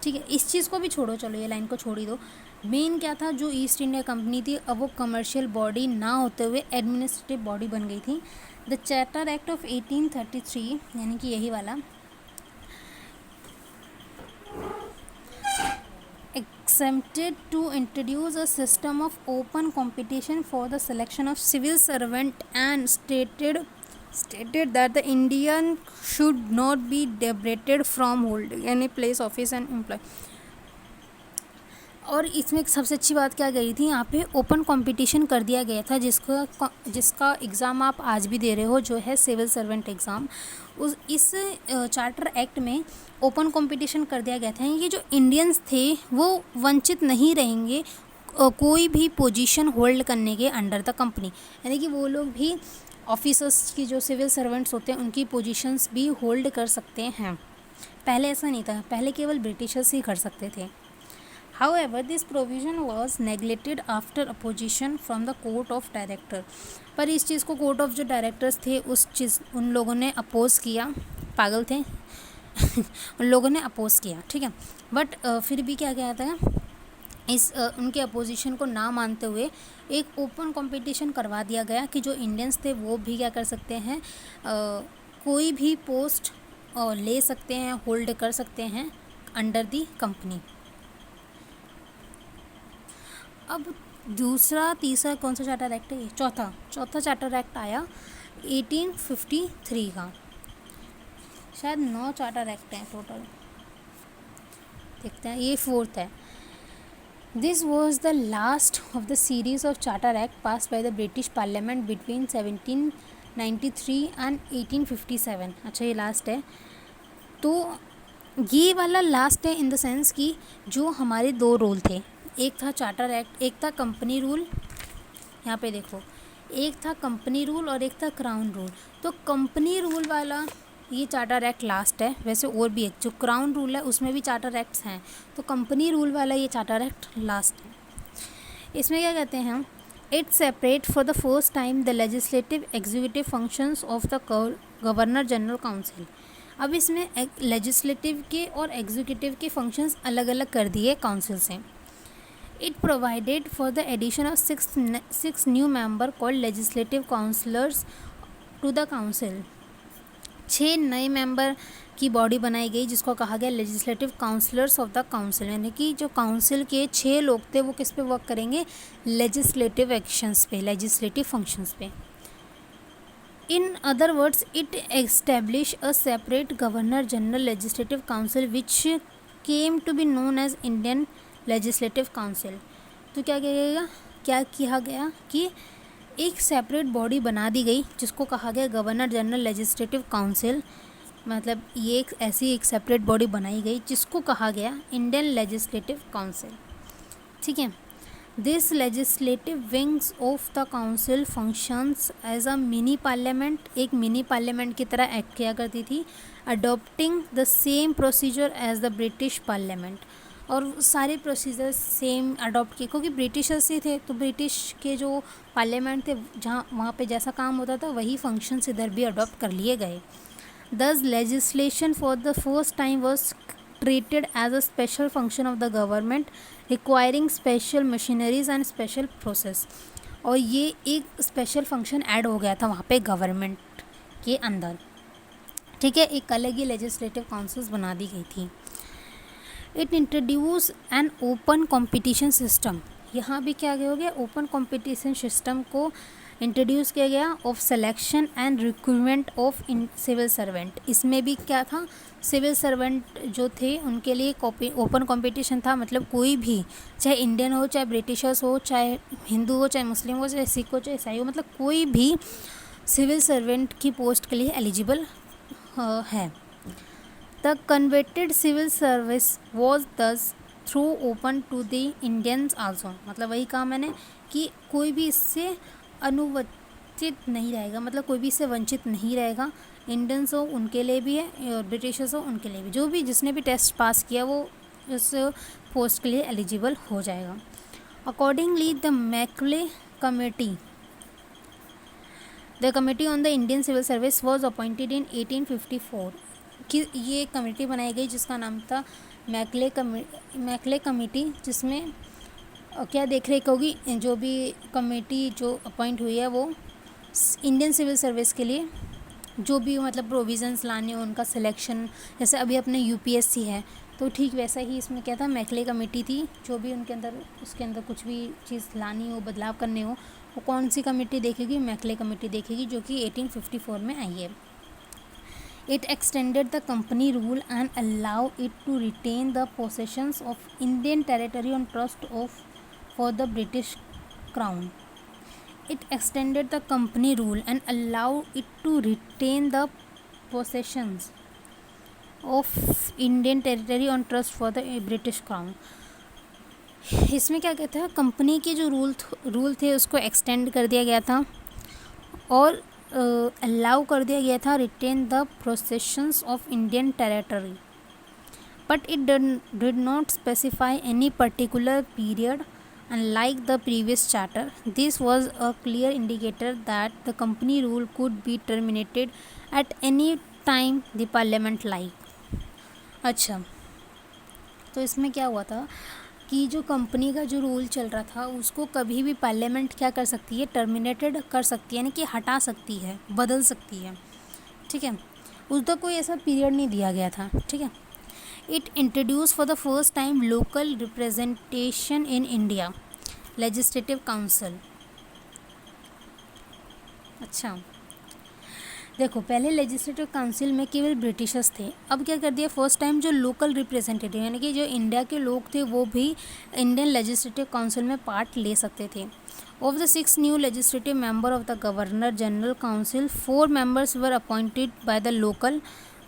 ठीक है, इस चीज़ को भी छोड़ो, चलो ये लाइन को छोड़ ही दो। मेन क्या था, जो ईस्ट इंडिया कंपनी थी अब वो कमर्शियल बॉडी ना होते हुए एडमिनिस्ट्रेटिव बॉडी बन गई थी। द चार्टर एक्ट ऑफ 1833, यानी कि यही वाला, exempted to introduce a system of open competition for the selection of civil servant and stated that the Indian should not be debarred from holding any place, office and employ। और इसमें एक सबसे अच्छी बात क्या गई थी, यहाँ पे ओपन कंपटीशन कर दिया गया था, जिसका एग्ज़ाम आप आज भी दे रहे हो, जो है सिविल सर्वेंट एग्ज़ाम। इस चार्टर एक्ट में ओपन कंपटीशन कर दिया गया था। ये जो इंडियंस थे वो वंचित नहीं रहेंगे कोई भी पोजीशन होल्ड करने के अंडर द कंपनी, यानी कि वो लोग भी ऑफिसर्स की जो सिविल सर्वेंट्स होते हैं उनकी पोजीशंस भी होल्ड कर सकते हैं। पहले ऐसा नहीं था, पहले केवल ब्रिटिशर्स ही कर सकते थे। However, this provision was neglected after opposition from the court of director. पर इस चीज़ को कोर्ट ऑफ जो डायरेक्टर्स थे उन लोगों ने अपोज किया, पागल थे उन लोगों ने अपोज किया, ठीक है। बट फिर भी क्या गया था, उनके अपोजिशन को ना मानते हुए एक ओपन कंपटीशन करवा दिया गया कि जो इंडियंस थे वो भी क्या कर सकते हैं, कोई भी पोस्ट ले सकते हैं, होल्ड कर सकते हैं अंडर दी कंपनी। अब दूसरा तीसरा कौन सा चार्टर एक्ट है, ये चौथा चार्टर एक्ट आया 1853 का। शायद 9 चार्टर एक्ट हैं टोटल, देखते हैं, ये 4th है। This was the last of the series of charter act pass bye the British parliament between 1793 and 1857। अच्छा, ये लास्ट है, तो ये वाला लास्ट है इन द सेंस कि जो हमारे 2 रूल थे, एक था चार्टर एक्ट, एक था कंपनी रूल, यहाँ पे देखो, एक था कंपनी रूल और एक था क्राउन रूल। तो कंपनी रूल वाला ये चार्टर एक्ट लास्ट है, वैसे और भी एक जो क्राउन रूल है उसमें भी चार्टर एक्ट्स हैं, तो कंपनी रूल वाला ये चार्टर एक्ट लास्ट है। इसमें क्या कहते हैं, it separate for the first time the legislative executive functions of the governor general council. अब इसमें लेजिस्लेटिव के और एग्जीक्यूटिव के फंक्शंस अलग अलग कर दिए काउंसिल से। It provided for the addition of six new member called legislative councillors to the council। 6 नए मेंबर की बॉडी बनाई गई जिसको कहा गया legislative councillors of the council, यानी कि जो काउंसिल के 6 लोग थे वो किस पे वर्क करेंगे, लेजिस्लेटिव एक्शंस पे, लेजिस्लेटिव फंक्शंस पे। In other words it establish a separate governor general legislative council which came to be known as Indian legislative council. तो क्या किया गया कि एक सेपरेट बॉडी बना दी गई जिसको कहा गया गवर्नर जनरल लेजिस्लेटिव काउंसिल, मतलब ये एक सेपरेट बॉडी बनाई गई जिसको कहा गया इंडियन लेजिस्लेटिव काउंसिल, ठीक है। This legislative wings of the council functions as a mini parliament, एक मिनी पार्लियामेंट की तरह एक्ट किया करती थी, adopting the same procedure as the British parliament, और सारे प्रोसीजर सेम अडॉप्ट किए, क्योंकि ब्रिटिशर्स ही थे तो ब्रिटिश के जो पार्लियामेंट थे जहाँ वहाँ पे जैसा काम होता था वही फंक्शंस इधर भी अडॉप्ट कर लिए गए। Thus legislation for the first time was treated as a special function of the government requiring special machineries and special process, और ये एक स्पेशल फंक्शन ऐड हो गया था वहाँ पे गवर्नमेंट के अंदर, ठीक है। एक अलग ही लेजिस्लेटिव काउंसिल्स बना दी गई थी। It introduce an open competition system, यहाँ भी क्या हो गया, ओपन कंपटीशन सिस्टम को इंट्रोड्यूस किया गया of selection and recruitment of in civil servant. इसमें भी क्या था, सिविल सर्वेंट जो थे उनके लिए ओपन कंपटीशन था, मतलब कोई भी चाहे इंडियन हो, चाहे ब्रिटिशर्स हो, चाहे हिंदू हो, चाहे मुस्लिम हो, चाहे सिख हो, चाहे ईसाई हो, मतलब कोई भी सिविल सर्वेंट की पोस्ट के लिए एलिजिबल है। The converted civil service was thus through open to the Indians also, मतलब वही कहा मैंने कि कोई भी इससे अनुवंचित नहीं रहेगा, मतलब कोई भी इससे वंचित नहीं रहेगा, इंडियंस हो उनके लिए भी है और ब्रिटिशर्स हो उनके लिए भी, जो भी जिसने भी टेस्ट पास किया वो उस पोस्ट के लिए एलिजिबल हो जाएगा। Accordingly the Macaulay committee, the committee on the Indian civil service was appointed in 1854 कि ये कमेटी बनाई गई जिसका नाम था मैकले कमेटी, जिसमें क्या देख रेख होगी, जो भी कमेटी जो अपॉइंट हुई है वो इंडियन सिविल सर्विस के लिए जो भी मतलब प्रोविज़न्स लाने हो उनका सिलेक्शन, जैसे अभी अपने यूपीएससी है तो ठीक वैसा ही इसमें क्या था, मैकले कमेटी थी, जो भी उनके अंदर उसके अंदर कुछ भी चीज़ लानी हो, बदलाव करने हो, वो कौन सी कमेटी देखेगी, मैकले कमेटी देखेगी, जो कि 1854 में आई है। It extended the company rule and allowed it to retain the possessions of Indian territory on trust for the British Crown. It extended the company rule and allowed it to retain the possessions of Indian territory on trust for the British Crown. इसमें क्या कहते हैं, company के जो rule थे उसको extend कर दिया गया था और अलाउ कर दिया गया था retain the possessions of Indian territory, but it did not specify any particular period unlike the previous charter. This was a clear indicator that the company rule could be terminated at any time the parliament like. अच्छा, तो इसमें क्या हुआ था कि जो company का जो रूल चल रहा था उसको कभी भी पार्लियामेंट क्या कर सकती है, टर्मिनेटेड कर सकती है, यानी कि हटा सकती है, बदल सकती है, ठीक है. उसका कोई ऐसा पीरियड नहीं दिया गया था, ठीक है. It introduce for the first time local representation in India, legislative council. अच्छा, देखो पहले लेजिस्लेटिव काउंसिल में केवल ब्रिटिशर्स थे, अब क्या कर दिया, फर्स्ट टाइम जो लोकल रिप्रेजेंटेटिव यानी कि जो इंडिया के लोग थे वो भी इंडियन लेजिस्लेटिव काउंसिल में पार्ट ले सकते थे. Of the 6 new legislative member of the governor general council, 4 members were appointed by the local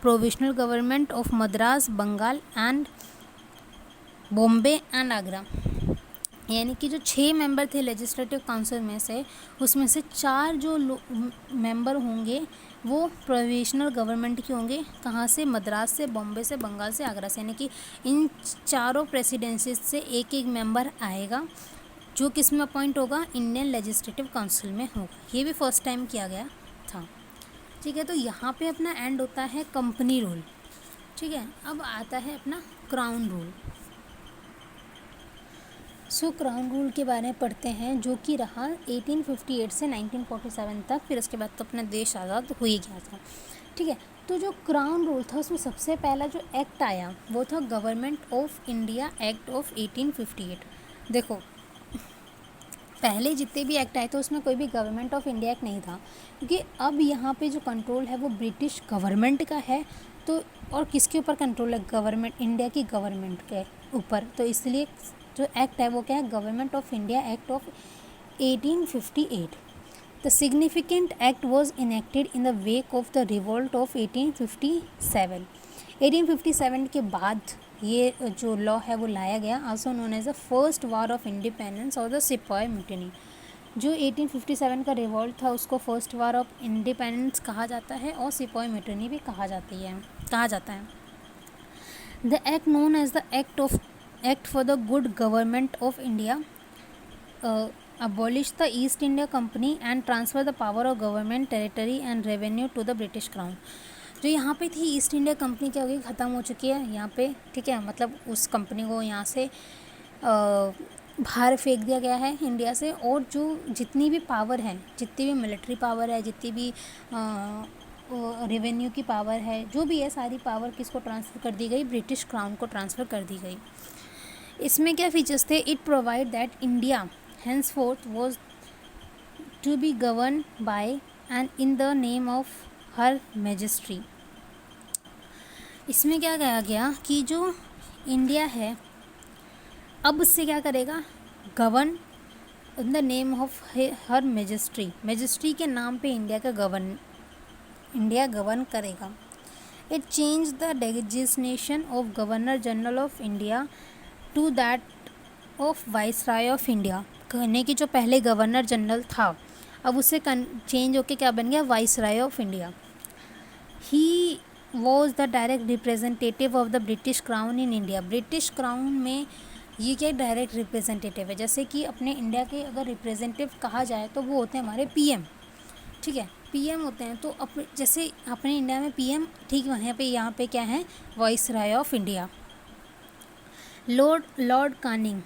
provisional government of Madras, Bengal and Bombay and Agra. यानी कि जो 6 मेंबर थे लेजिस्लेटिव काउंसिल में से, उसमें से 4 जो मेंबर होंगे वो प्रोविजनल गवर्नमेंट के होंगे. कहाँ से, मद्रास से, बॉम्बे से, बंगाल से, आगरा से. यानी कि इन चारों प्रेसिडेंसीज से एक एक मेंबर आएगा जो किस में अपॉइंट होगा, इंडियन लेजिस्लेटिव काउंसिल में होगा. ये भी फर्स्ट टाइम किया गया था, ठीक है. तो यहाँ पे अपना एंड होता है कंपनी रूल, ठीक है. अब आता है अपना क्राउन रूल. सो क्राउन रूल के बारे में पढ़ते हैं, जो कि रहा 1858 से 1947 तक. फिर उसके बाद तो अपना देश आज़ाद हो ही गया था, ठीक है. तो जो क्राउन रूल था उसमें सबसे पहला जो एक्ट आया वो था government of India act of 1858. देखो पहले जितने भी एक्ट आए थे उसमें कोई भी गवर्नमेंट ऑफ इंडिया एक्ट नहीं था, क्योंकि अब यहाँ पे जो कंट्रोल है वो ब्रिटिश गवर्नमेंट का है. तो और किसके ऊपर कंट्रोल है, गवर्नमेंट, इंडिया की गवर्नमेंट के ऊपर. तो इसलिए जो एक्ट है वो क्या है, government of India act of 1858. The significant act was enacted in the wake of the revolt of 1857. 1857 के बाद ये जो लॉ है वो लाया गया, also known as the first war of independence और द सिपाही म्यूटिनी. जो 1857 का रिवोल्ट था उसको फर्स्ट वार ऑफ इंडिपेंडेंस कहा जाता है और सिपाही म्यूटिनी भी कहा जाता है. The act known as the act for the good government of India abolished the East India Company and transferred the power of government, territory and revenue to the British Crown. जो यहाँ पे थी east India company क्या होगी, ख़त्म हो चुकी है यहाँ पे, ठीक है. मतलब उस कंपनी को यहाँ से बाहर फेंक दिया गया है इंडिया से. और जो जितनी भी पावर है, जितनी भी मिलिट्री पावर है, जितनी भी रेवेन्यू की पावर है, जो भी है सारी पावर किसको ट्रांसफ़र कर दी गई, ब्रिटिश क्राउन को ट्रांसफ़र कर दी गई. इसमें क्या फीचर्स थे, it provide that India henceforth was to be governed by and in the name of her majesty. इसमें क्या कहा गया कि जो इंडिया है अब उससे क्या करेगा, govern in the name of her majesty. Majesty के नाम पे इंडिया गवर्न करेगा. It change the designation of governor general of India to that of viceroy of India. कहने की जो पहले गवर्नर जनरल था अब उससे चेंज होके क्या बन गया, viceroy of India. He was the direct representative of the British crown in India. British crown में ये क्या डायरेक्ट रिप्रेजेंटेटिव है. जैसे कि अपने इंडिया के अगर रिप्रेजेंटेटिव कहा जाए तो वो होते हैं हमारे पीएम, ठीक है, पीएम होते हैं. तो जैसे अपने इंडिया में पीएम, ठीक वहाँ पे यहाँ पे क्या है, viceroy of India. Lord Canning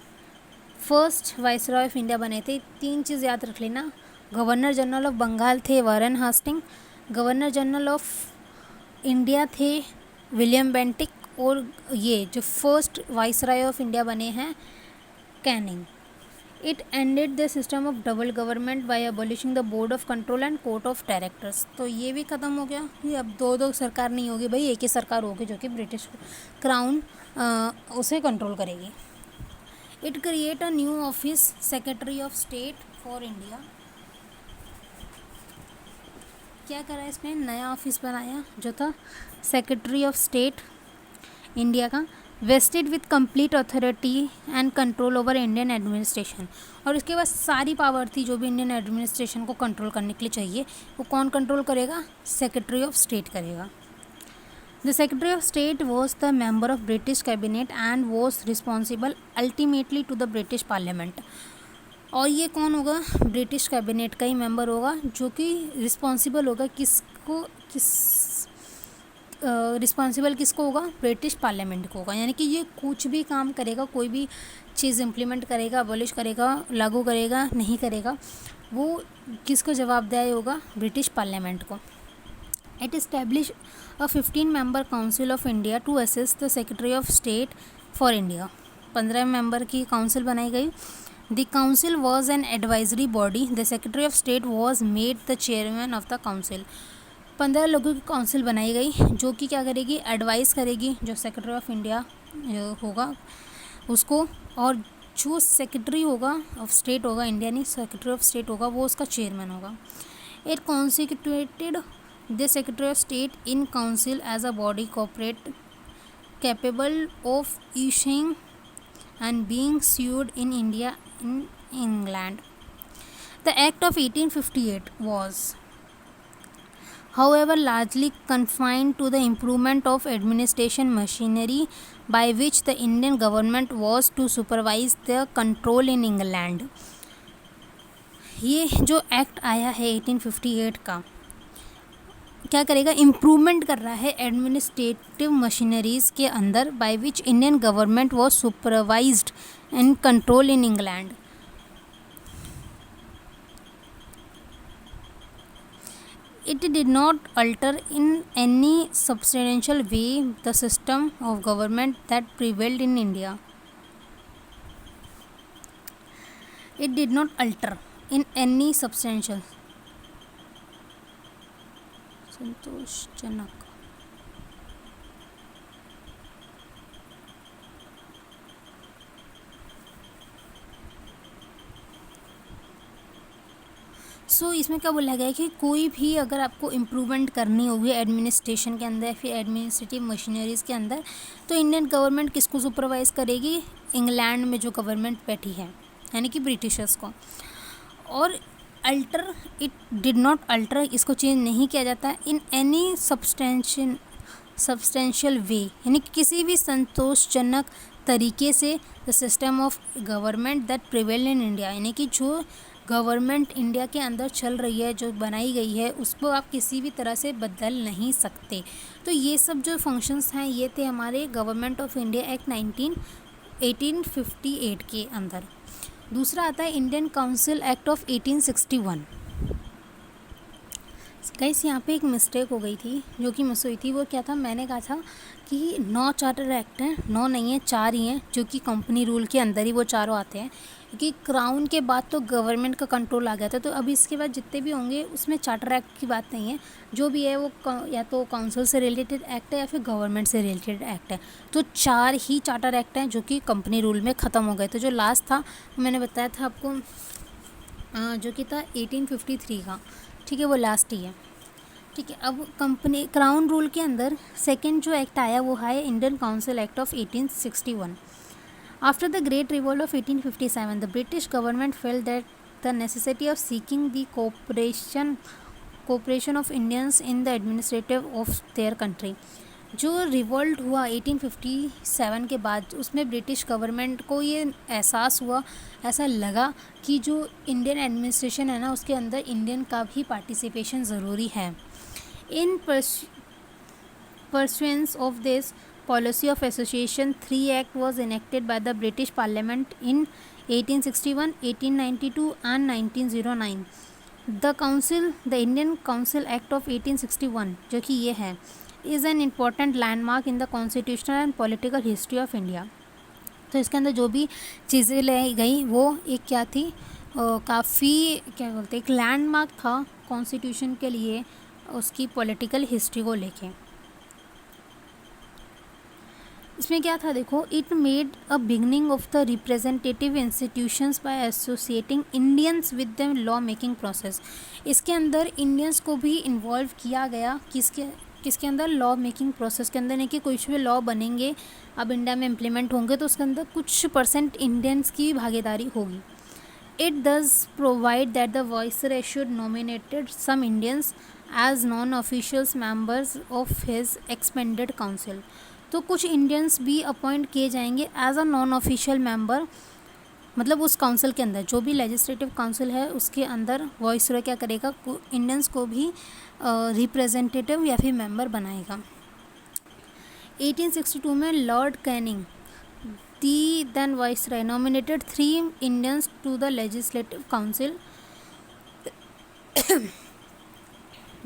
first viceroy of India बने थे. 3 चीज़ याद रख लेना, गवर्नर जनरल ऑफ बंगाल थे Warren Hastings, governor general of India थे विलियम बेंटिक, और ये जो फर्स्ट वाइसरॉय ऑफ इंडिया बने हैं Canning. It ended the system of double government by abolishing the board of control and court of directors. तो ये भी ख़त्म हो गया कि अब दो दो सरकार नहीं होगी भाई, एक ही सरकार होगी जो कि ब्रिटिश क्राउन उसे कंट्रोल करेगी। It create a new office secretary of state for India. क्या करा इसमें, नया ऑफिस बनाया जो था सेक्रेटरी ऑफ स्टेट इंडिया का, vested with complete authority and control over Indian administration. और इसके बाद सारी पावर थी जो भी इंडियन एडमिनिस्ट्रेशन को कंट्रोल करने के लिए चाहिए, वो कौन कंट्रोल करेगा, सेक्रेटरी ऑफ स्टेट करेगा। The secretary of state was the member of British cabinet and was responsible ultimately to the British parliament. और ये कौन होगा, ब्रिटिश कैबिनेट का ही मेंबर होगा जो कि रिस्पॉन्सिबल होगा रिस्पॉन्सिबल किसको होगा, ब्रिटिश पार्लियामेंट को होगा। यानी कि ये कुछ भी काम करेगा, कोई भी चीज़ इम्प्लीमेंट करेगा, अबॉलिश करेगा, लागू करेगा, नहीं करेगा, वो किसको जवाबदेह होगा, ब्रिटिश पार्लियामेंट को। It establish a 15 member council of India to assist the secretary of state for India. 15 member की काउंसिल बनाई गई। The council was an advisory body. The secretary of state was made the chairman of the council. 15 लोगों की council बनाई गई जो कि क्या करेगी, एडवाइस करेगी जो सेक्रेटरी ऑफ इंडिया होगा उसको, और जो सेक्रेटरी होगा ऑफ स्टेट होगा, इंडिया नहीं, सेक्रेटरी ऑफ स्टेट होगा, वो उसका चेयरमैन होगा। It constituted the secretary of state in council as a body corporate capable of issuing and being sued in India in England. The Act of 1858 was, however, largely confined to the improvement of administration machinery by which the Indian government was to supervise the control in England. ये जो act आया है 1858 का, क्या करेगा, improvement कर रहा है एडमिनिस्ट्रेटिव मशीनरीज़ के अंदर, by which Indian government was supervised and control in England. It did not alter in any substantial way the system of government that prevailed in India. It did not alter in any substantial, संतोषजनक, सो इसमें क्या बोला गया है कि कोई भी अगर आपको इम्प्रूवमेंट करनी होगी एडमिनिस्ट्रेशन के अंदर, फिर एडमिनिस्ट्रेटिव मशीनरीज़ के अंदर, तो इंडियन गवर्नमेंट किसको सुपरवाइज़ करेगी, इंग्लैंड में जो गवर्नमेंट बैठी है यानी कि ब्रिटिशर्स को। और alter, it did not alter, इसको चेंज नहीं किया जाता इन एनी सब्सटेंशियल वे, यानी कि किसी भी संतोषजनक तरीके से the system of government that prevail in India, यानी कि जो गवर्नमेंट इंडिया के अंदर चल रही है, जो बनाई गई है, उसको आप किसी भी तरह से बदल नहीं सकते। तो ये सब जो फंक्शंस हैं ये थे हमारे गवर्नमेंट ऑफ इंडिया एक्ट 1858 के अंदर। दूसरा आता है Indian council act of 1861। Guys यहाँ पे एक मिस्टेक हो गई थी, जो कि मिस हुई थी। वो क्या था, मैंने कहा था कि 9 चार्टर एक्ट हैं, 9 नहीं है 4 ही हैं, जो कि कंपनी रूल के अंदर ही वो चारों आते हैं, क्योंकि क्राउन के बाद तो गवर्नमेंट का कंट्रोल आ गया था। तो अभी इसके बाद जितने भी होंगे उसमें चार्टर एक्ट की बात नहीं है, जो भी है वो या तो काउंसिल से रिलेटेड एक्ट है या फिर गवर्नमेंट से रिलेटेड एक्ट है। तो 4 ही चार्टर एक्ट हैं जो कि कंपनी रूल में ख़त्म हो गए। तो जो लास्ट था मैंने बताया था आपको, जो कि था 1853 का, ठीक है, वो लास्ट ही है, ठीक है। अब कंपनी क्राउन रूल के अंदर सेकंड जो एक्ट आया वो है Indian council act of 1861। After the great revolt of 1857 the British government felt that the necessity of seeking the cooperation of Indians in the administrative of their country. जो revolt हुआ 1857 के बाद, उसमें British government को ये एहसास हुआ, ऐसा लगा कि जो इंडियन एडमिनिस्ट्रेशन है ना, उसके अंदर इंडियन का भी पार्टिसिपेशन ज़रूरी है। इन pursuance of this policy of association, 3 Act was enacted by the British Parliament in 1861, 1892 and 1909. The Indian Council Act of 1861, जो कि ये है, is an important landmark in the constitutional and political history of India. तो इसके अंदर जो भी चीज़ें लाई गई वो एक क्या थी, काफ़ी क्या बोलते हैं, एक लैंडमार्क था कॉन्स्टिट्यूशन के लिए उसकी पॉलिटिकल हिस्ट्री को लेके। इसमें क्या था देखो, it made a beginning of the representative institutions by associating Indians with the law making process. इसके अंदर इंडियंस को भी इन्वॉल्व किया गया, किसके अंदर, लॉ मेकिंग प्रोसेस के अंदर। नहीं कि कुछ भी लॉ बनेंगे अब इंडिया में इम्प्लीमेंट होंगे तो उसके अंदर कुछ परसेंट इंडियंस की भागीदारी होगी। It does provide that the viceroy should nominated some Indians as non-officials members of his expanded council। तो कुछ इंडियंस भी अपॉइंट किए जाएंगे as a non official member, मतलब उस काउंसिल के अंदर जो भी लेजिस्लेटिव काउंसिल है उसके अंदर वॉइसरॉय क्या करेगा, इंडियंस को भी रिप्रेजेंटेटिव या फिर मेंबर बनाएगा। 1862 में Lord Canning the then viceroy nominated 3 Indians to the legislative council।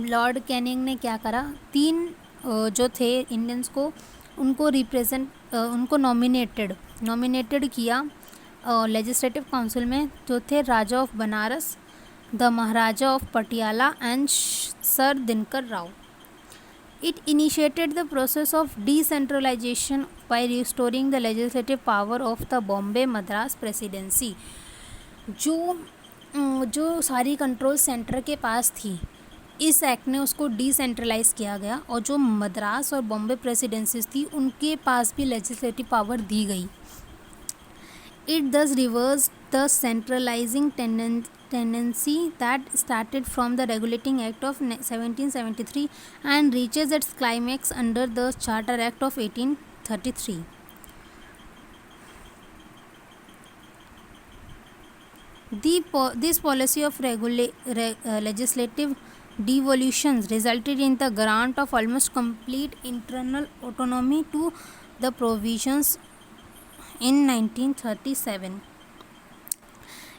Lord Canning ने क्या करा, 3 जो थे इंडियंस को उनको नॉमिनेटेड किया लेजिस्लेटिव काउंसिल में, जो थे Raja of Banaras, the Maharaja of Patiala and sir Dinkar Rao. It initiated the process of decentralization by restoring the legislative power of the Bombay Madras Presidency। जो सारी कंट्रोल सेंटर के पास थी, इस एक्ट ने उसको डिसेंट्रलाइज किया गया और जो मद्रास और बॉम्बे प्रेसिडेंसीज थी उनके पास भी लेजिस्लेटिव पावर दी गई। It thus reversed the centralizing tendency that started from the Regulating Act of 1773 and reaches its climax under the Charter Act of 1833। This policy of legislative devolutions resulted in the grant of almost complete internal autonomy to the provisions in 1937।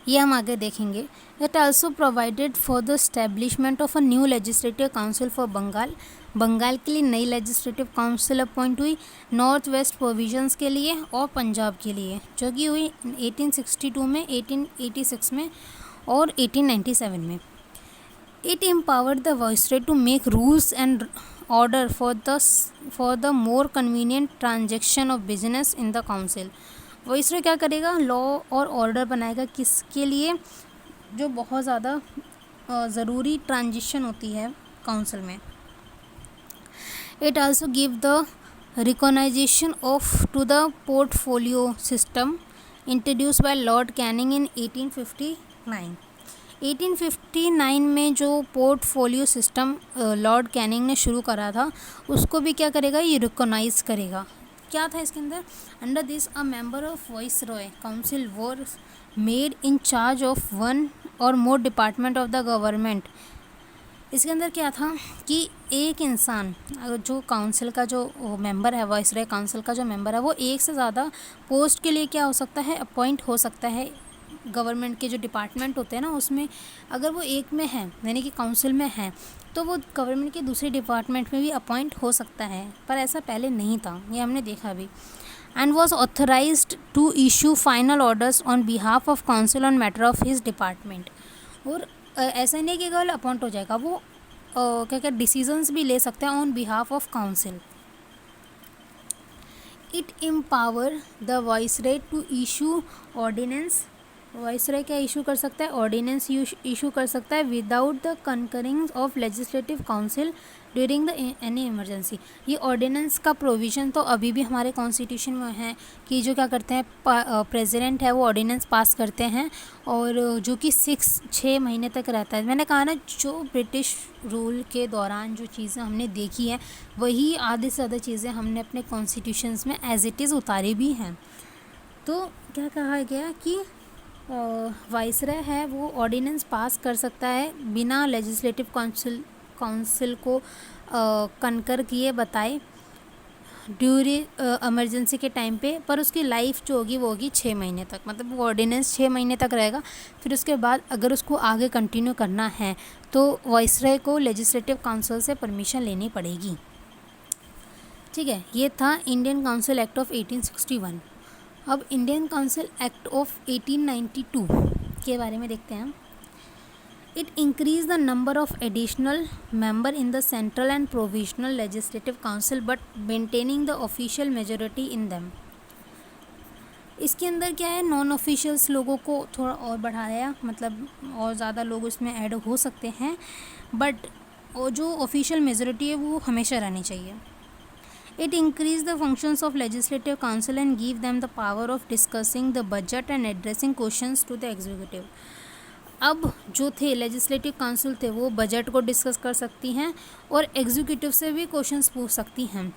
ये हम आगे देखेंगे। It also provided for the establishment of a new legislative council for Bengal. Bengal के लिए नई legislative council appoint हुई, north west provisions के लिए और पंजाब के लिए, जो कि हुई 1862 में, 1886 में और 1897 में। It empowered the viceroy to make rules and order for the more convenient transaction of business in the council। Viceroy क्या करेगा, लॉ और ऑर्डर बनाएगा, किसके लिए, जो बहुत ज़्यादा ज़रूरी ट्रांजिशन होती है काउंसिल में। It also give the recognisation of to the portfolio system introduce by lord Canning in 1859। 1859 में जो पोर्टफोलियो सिस्टम लॉर्ड कैनिंग ने शुरू करा था उसको भी क्या करेगा, ये रिकॉग्नाइज करेगा। क्या था इसके अंदर, under this a member of viceroy council were made in charge of 1 और मोर डिपार्टमेंट ऑफ द गवर्नमेंट। इसके अंदर क्या था कि एक इंसान, जो काउंसिल का जो मेंबर है, वाइसरॉय काउंसिल का जो मेंबर है, वो एक से ज़्यादा पोस्ट के लिए क्या हो सकता है, अपॉइंट हो सकता है। गवर्नमेंट के जो डिपार्टमेंट होते हैं ना, उसमें अगर वो एक में है, यानी कि काउंसिल में है, तो वो गवर्नमेंट के दूसरे डिपार्टमेंट में भी अपॉइंट हो सकता है, पर ऐसा पहले नहीं था, ये हमने देखा भी। And was authorised to issue final orders on behalf of council on matter of his department. और ऐसा नहीं कि केवल अपॉइंट हो जाएगा, वो क्या डिसीजंस भी ले सकते हैं on behalf of council. It empower the viceroy to issue ordinance. Viceroy क्या इशू कर सकता है, ऑर्डिनेंस इशू कर सकता है without the concurring of legislative council during the any emergency. ये ऑर्डिनेंस का प्रोविज़न तो अभी भी हमारे कॉन्स्टिट्यूशन में है कि जो क्या करते हैं, प्रेसिडेंट है वो ऑर्डिनेंस पास करते हैं, और जो कि 6 महीने तक रहता है। मैंने कहा ना, जो ब्रिटिश रूल के दौरान जो चीज़ें हमने देखी हैं वही आधे से ज़्यादा चीज़ें हमने अपने कॉन्स्टिट्यूशंस में एज इट इज़ उतारी भी हैं। तो क्या कहा गया कि वाइसरॉय है वो ऑर्डिनेंस पास कर सकता है बिना लेजिस्लेटिव काउंसिल को कनकर किए बताए ड्यूरिंग इमरजेंसी के टाइम पे, पर उसकी लाइफ जो होगी वो होगी 6 महीने तक, मतलब वो ऑर्डिनेंस 6 महीने तक रहेगा। फिर उसके बाद अगर उसको आगे कंटिन्यू करना है तो वाइसरॉय को लेजिस्लेटिव काउंसिल से परमिशन लेनी पड़ेगी। ठीक है, ये था इंडियन काउंसिल एक्ट ऑफ 1861। अब इंडियन काउंसिल एक्ट ऑफ 1892 के बारे में देखते हैं. It increased the number of additional member in the central and provisional legislative council but maintaining the official majority in them. इसके अंदर क्या है, नॉन ऑफिशियल्स लोगों को थोड़ा और बढ़ाया, मतलब और ज़्यादा लोग उसमें ऐड हो सकते हैं, बट वो जो ऑफिशियल मेजॉरिटी है वो हमेशा रहनी चाहिए. It increased the functions of legislative council and give them the power of discussing the budget and addressing questions to the executive. अब जो थे लेजिस्लेटिव काउंसिल थे वो बजट को डिस्कस कर सकती हैं और एग्जीक्यूटिव से भी क्वेश्चंस पूछ सकती हैं.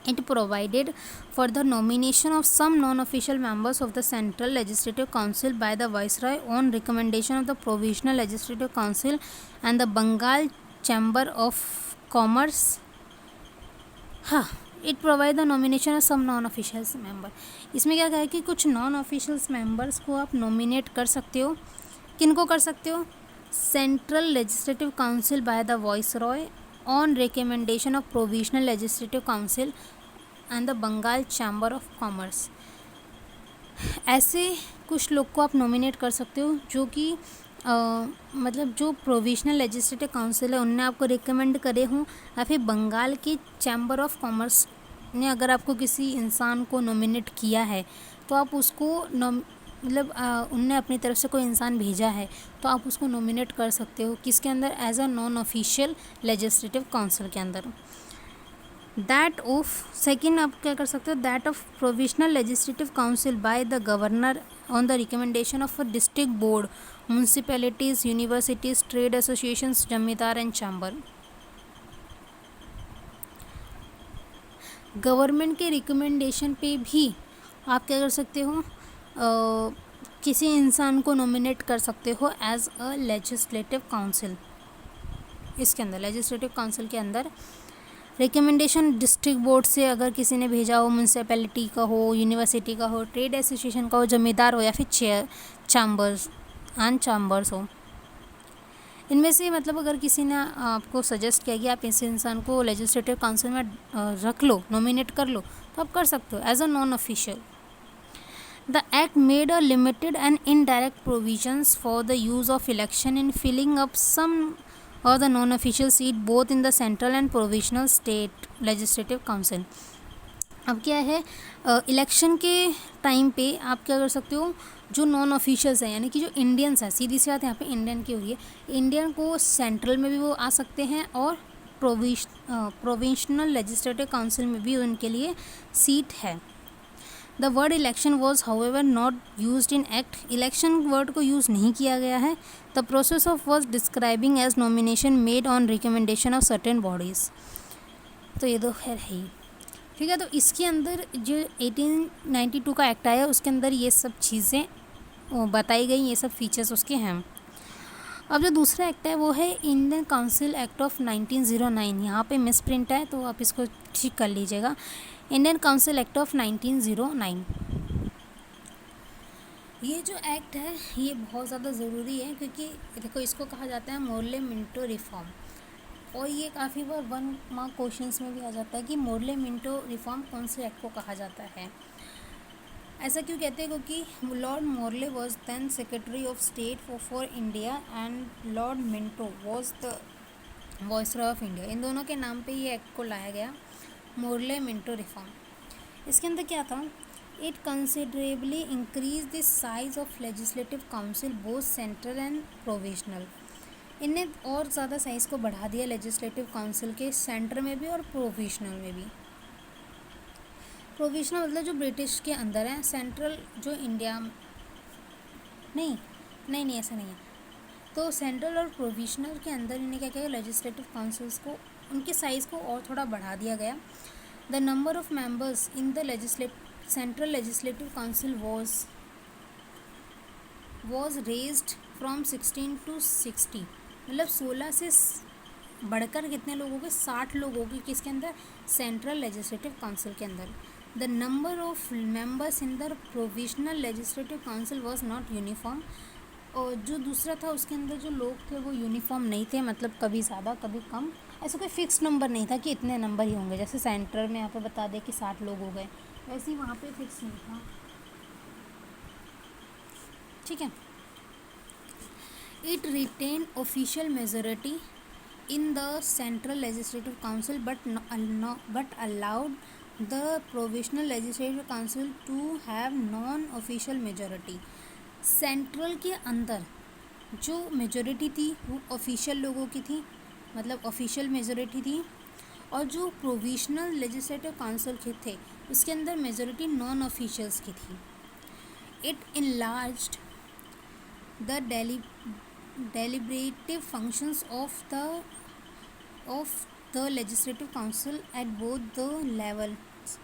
It provided for the nomination of some non official members of the central legislative council by the viceroy on recommendation of the provisional legislative council and the Bengal chamber of commerce. हाँ, it provide the nomination of some non officials member. इसमें क्या कहा है कि कुछ non officials members को आप nominate कर सकते हो. किनको कर सकते हो? Central legislative council by the viceroy on recommendation of provisional legislative council and the Bengal chamber of commerce. ऐसे कुछ लोग को आप नॉमिनेट कर सकते हो जो कि मतलब जो प्रोविजनल लेजिस्लेटिव काउंसिल है उनने आपको रिकमेंड करे हों, या फिर बंगाल की चैम्बर ऑफ कॉमर्स ने अगर आपको किसी इंसान को नॉमिनेट किया है तो आप उसको मतलब उनने अपनी तरफ से कोई इंसान भेजा है तो आप उसको नॉमिनेट कर सकते हो. किसके अंदर? As a non official legislative council के अंदर. दैट ऑफ सेकेंड आप क्या कर सकते हो? That of provisional legislative council by the governor on the recommendation of a district board, municipalities, universities, trade associations, जमींदार एंड चैम्बर. गवर्नमेंट के recommendation पे भी आप क्या कर सकते हो? किसी इंसान को नॉमिनेट कर सकते हो एज अ लेजिस्लेटिव काउंसिल. इसके अंदर लेजिस्लेटिव काउंसिल के अंदर रिकमेंडेशन डिस्ट्रिक्ट बोर्ड से अगर किसी ने भेजा हो, म्यूनसिपैलिटी का हो, यूनिवर्सिटी का हो, ट्रेड एसोसिएशन का हो, जमींदार हो, या फिर चैम्बर्स हो. इनमें से मतलब अगर किसी ने आपको सजेस्ट किया कि आप इस इंसान को लेजिस्लेटिव काउंसिल में रख लो, नॉमिनेट कर लो, तो आप कर सकते हो as a non official. The act made a limited and indirect provisions for the use of election in filling up some of the non-official seat both in the central and provisional state legislative council. अब क्या है, election के time पे आप क्या कर सकते हो? जो नॉन ऑफिशियल्स हैं यानी कि जो इंडियंस हैं, सीधी सी बात यहाँ पे इंडियन की हो रही है, इंडियन को सेंट्रल में भी वो आ सकते हैं और प्रोविजनल लेजिस्लेटिव काउंसिल में भी उनके लिए सीट है. The word election was however not use in act. Election word को यूज़ नहीं किया गया है. The process of was describing as nomination made on recommendation of certain bodies. तो ये तो खैर है ही, ठीक है. तो इसके अंदर जो 1892 का एक्ट आया उसके अंदर ये सब चीज़ें बताई गई, ये सब फीचर्स उसके हैं. अब जो दूसरा एक्ट है वो है इंडियन काउंसिल एक्ट ऑफ 1909. यहाँ पे मिस प्रिंट है तो आप इसको ठीक कर लीजिएगा. Indian council act of 1909. ये जो एक्ट है ये बहुत ज़्यादा ज़रूरी है क्योंकि देखो इसको कहा जाता है मोर्ले मिंटो रिफॉर्म, और ये काफ़ी बार 1 मार्क क्वेश्चंस में भी आ जाता है कि मोर्ले मिंटो रिफॉर्म कौन से एक्ट को कहा जाता है. ऐसा क्यों कहते हैं? क्योंकि lord Morley was then secretary of state for India and lord Minto was the viceroy of India. इन दोनों के नाम पे ये एक्ट को लाया गया, मोर्ले मिंटो रिफॉर्म. इसके अंदर क्या था? It considerably increase the size of legislative council both central and provisional. इनने और ज़्यादा साइज़ को बढ़ा दिया लेजिस्लेटिव काउंसिल के, सेंटर में भी और प्रोविजनल में भी. प्रोविजनल मतलब जो ब्रिटिश के अंदर है, सेंट्रल जो इंडिया नहीं ऐसा नहीं है. तो सेंट्रल और प्रोविजनल के अंदर इन्हें क्या किया, लेजिस्लेटिव काउंसिल्स को उनके साइज़ को और थोड़ा बढ़ा दिया गया. The number of members in the central legislative council was raised from 16 to 60. मतलब 16 से बढ़कर कितने लोग हो गए? 60 लोग हो गए. किसके अंदर? सेंट्रल लेजिस्लेटिव काउंसिल के अंदर. The number of members in the provisional legislative council was not uniform. और जो दूसरा था उसके अंदर जो लोग थे वो यूनिफॉर्म नहीं थे, मतलब कभी ज़्यादा कभी कम. ऐसा कोई फिक्स नंबर नहीं था कि इतने नंबर ही होंगे. जैसे सेंटर में यहाँ पे बता दें कि 60 लोग हो गए, वैसे ही वहाँ पे फिक्स नहीं था. ठीक है। It retain official majority in the central legislative council but allowed the provisional legislative council to have non-official majority। Central के अंदर जो मेजोरिटी थी वो ऑफिशियल लोगों की थी, मतलब ऑफिशियल मेजोरिटी थी, और जो प्रोविजनल लेजिस्लेटिव काउंसिल के थे उसके अंदर मेजोरिटी नॉन ऑफिशियल्स की थी। It enlarged the deliberative functions of the legislative council at both the levels।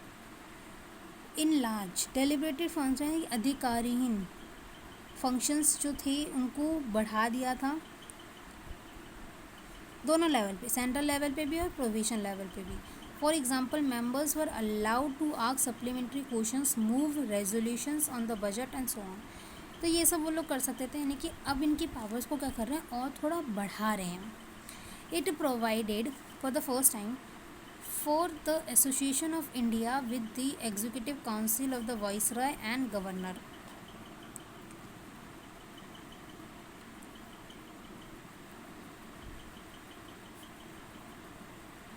enlarge deliberative function अधिकारीहीन functions जो थे उनको बढ़ा दिया था दोनों लेवल पे, सेंट्रल लेवल पे भी और प्रोविजनल लेवल पे भी। For example members were allowed to ask supplementary questions, move resolutions on the budget and so on. तो ये सब वो लोग कर सकते थे, यानी कि अब इनकी पावर्स को क्या कर रहे हैं और थोड़ा बढ़ा रहे हैं। It provided for the first time for the association of India with the executive council of the viceroy and governor.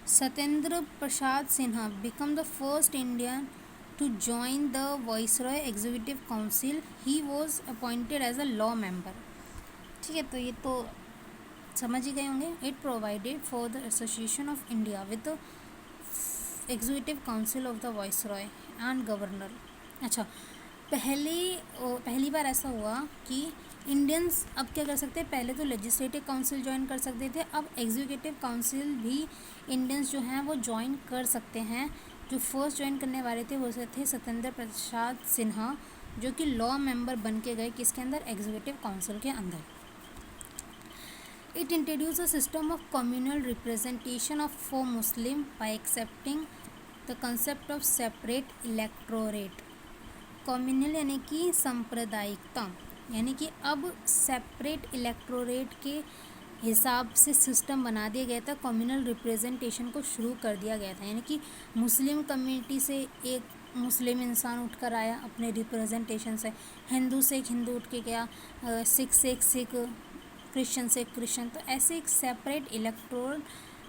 Satyendra Prasad Sinha become the first Indian to join the Viceroy Executive Council। He was appointed as a law member। ठीक है, तो ये तो समझ ही गए होंगे। It provided for the association of India with the Executive Council of the Viceroy and Governor। अच्छा, पहली बार ऐसा हुआ कि इंडियंस अब क्या कर सकते हैं, पहले तो लेजिस्लेटिव काउंसिल ज्वाइन कर सकते थे, अब एग्जीक्यूटिव काउंसिल भी इंडियंस जो हैं वो ज्वाइन कर सकते हैं। जो फर्स्ट ज्वाइन करने वाले थे वो थे सत्येंद्र प्रसाद सिन्हा, जो कि लॉ मेंबर बन के गए किसके अंदर, एग्जीक्यूटिव काउंसिल के अंदर। It introduce a system of communal representation of for Muslim bye accepting the concept of separate electorate. Communal यानी कि सांप्रदायिकता, यानी कि अब सेपरेट इलेक्टोरेट के हिसाब से सिस्टम बना दिया गया था, कम्युनल रिप्रेजेंटेशन को शुरू कर दिया गया था। यानी कि मुस्लिम कम्युनिटी से एक मुस्लिम इंसान उठ कर आया अपने रिप्रेजेंटेशन से, हिंदू से एक हिंदू उठ के गया, सिख से एक सिख, क्रिश्चियन से एक क्रिश्चियन, तो ऐसे एक सेपरेट इलेक्टोरल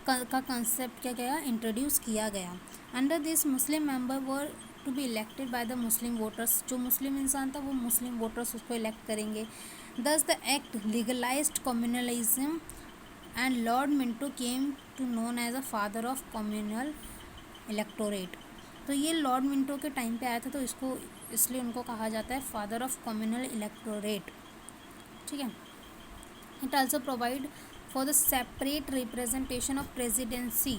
का कंसेप्ट क्या गया, इंट्रोड्यूस किया गया। Under this muslim member were to be elected by the muslim voters. जो मुस्लिम इंसान था वो मुस्लिम वोटर्स उसको इलेक्ट करेंगे। Thus the act legalized communalism and Lord Minto came to known as a father of communal electorate। तो ये Lord Minto के time पे आया था, तो इसको इसलिए उनको कहा जाता है फादर ऑफ कम्युनल इलेक्टोरेट। ठीक है। It also provide for the separate representation of presidency,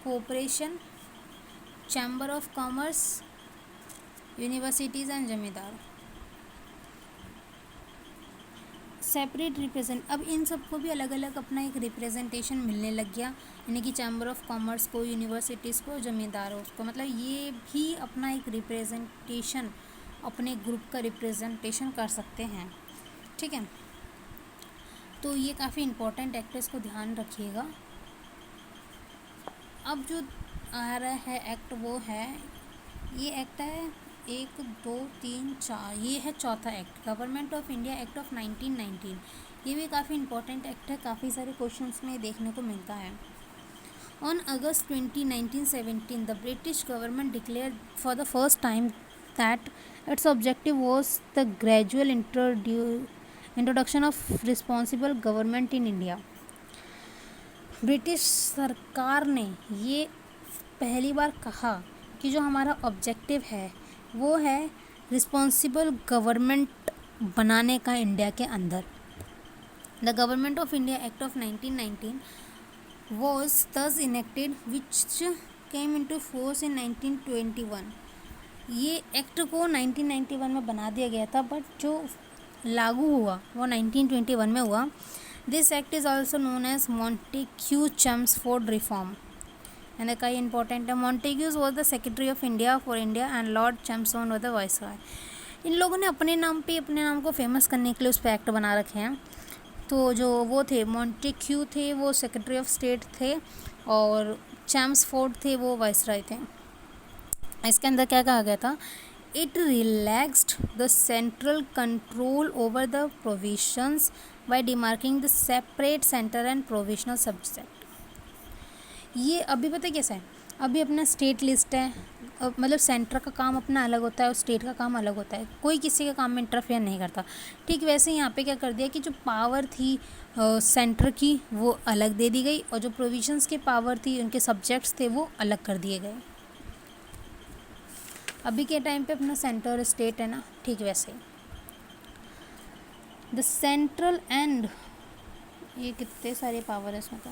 cooperation, chamber of commerce, universities and जमींदार। सेपरेट रिप्रेजेंट, अब इन सबको भी अलग अलग अपना एक रिप्रेजेंटेशन मिलने लग गया, यानी कि चैम्बर ऑफ कॉमर्स को, यूनिवर्सिटीज़ को, जमींदारों को, मतलब ये भी अपना एक रिप्रेजेंटेशन, अपने ग्रुप का रिप्रेजेंटेशन कर सकते हैं। ठीक है, तो ये काफ़ी इम्पोर्टेंट एक्ट है, इसको ध्यान रखिएगा। अब जो आ रहा है एक्ट वो है, ये एक्ट है 1 2 3 4, ये है चौथा act, government of India act of 1919। ये भी काफ़ी इंपॉर्टेंट एक्ट है, काफ़ी सारे क्वेश्चंस में देखने को मिलता है। On August 20, 1917 the British government declare for the first time that it's objective was the gradual introduction of responsible government in India. British सरकार ने ये पहली बार कहा कि जो हमारा ऑब्जेक्टिव है वो है रिस्पॉन्सिबल गवर्नमेंट बनाने का इंडिया के अंदर। The government of India act of 1919 was thus enacted which came into force in 1921। ये एक्ट को 1991 में बना दिया गया था, बट जो लागू हुआ वो 1921 में हुआ। This act is also known as Montagu Chelmsford reform. यानी का इंपॉर्टेंट है, Montagu's was the secretary of India for India and lord Chelmsford was the viceroy. इन लोगों ने अपने नाम पे अपने नाम को फेमस करने के लिए उस पर एक्ट बना रखे हैं। तो जो वो थे मॉन्टेग्यू थे वो सेक्रेटरी ऑफ स्टेट थे, और चेम्सफोर्ड थे वो वाइसरॉय थे। इसके अंदर क्या कहा गया था, It relaxed the central control over the provisions by demarking the separate center and provisional subject. ये अभी पता है कैसा है, अभी अपना स्टेट लिस्ट है, मतलब सेंटर का काम अपना अलग होता है और स्टेट का काम अलग होता है, कोई किसी के काम में इंटरफेयर नहीं करता। ठीक वैसे यहाँ पे क्या कर दिया कि जो पावर थी सेंटर की वो अलग दे दी गई और जो प्रोविजंस के पावर थी उनके सब्जेक्ट्स थे वो अलग कर दिए गए। अभी के टाइम पे अपना सेंटर और स्टेट है ना, ठीक वैसे ही द सेंट्रल एंड, ये कितने सारे पावर है इसमें, तो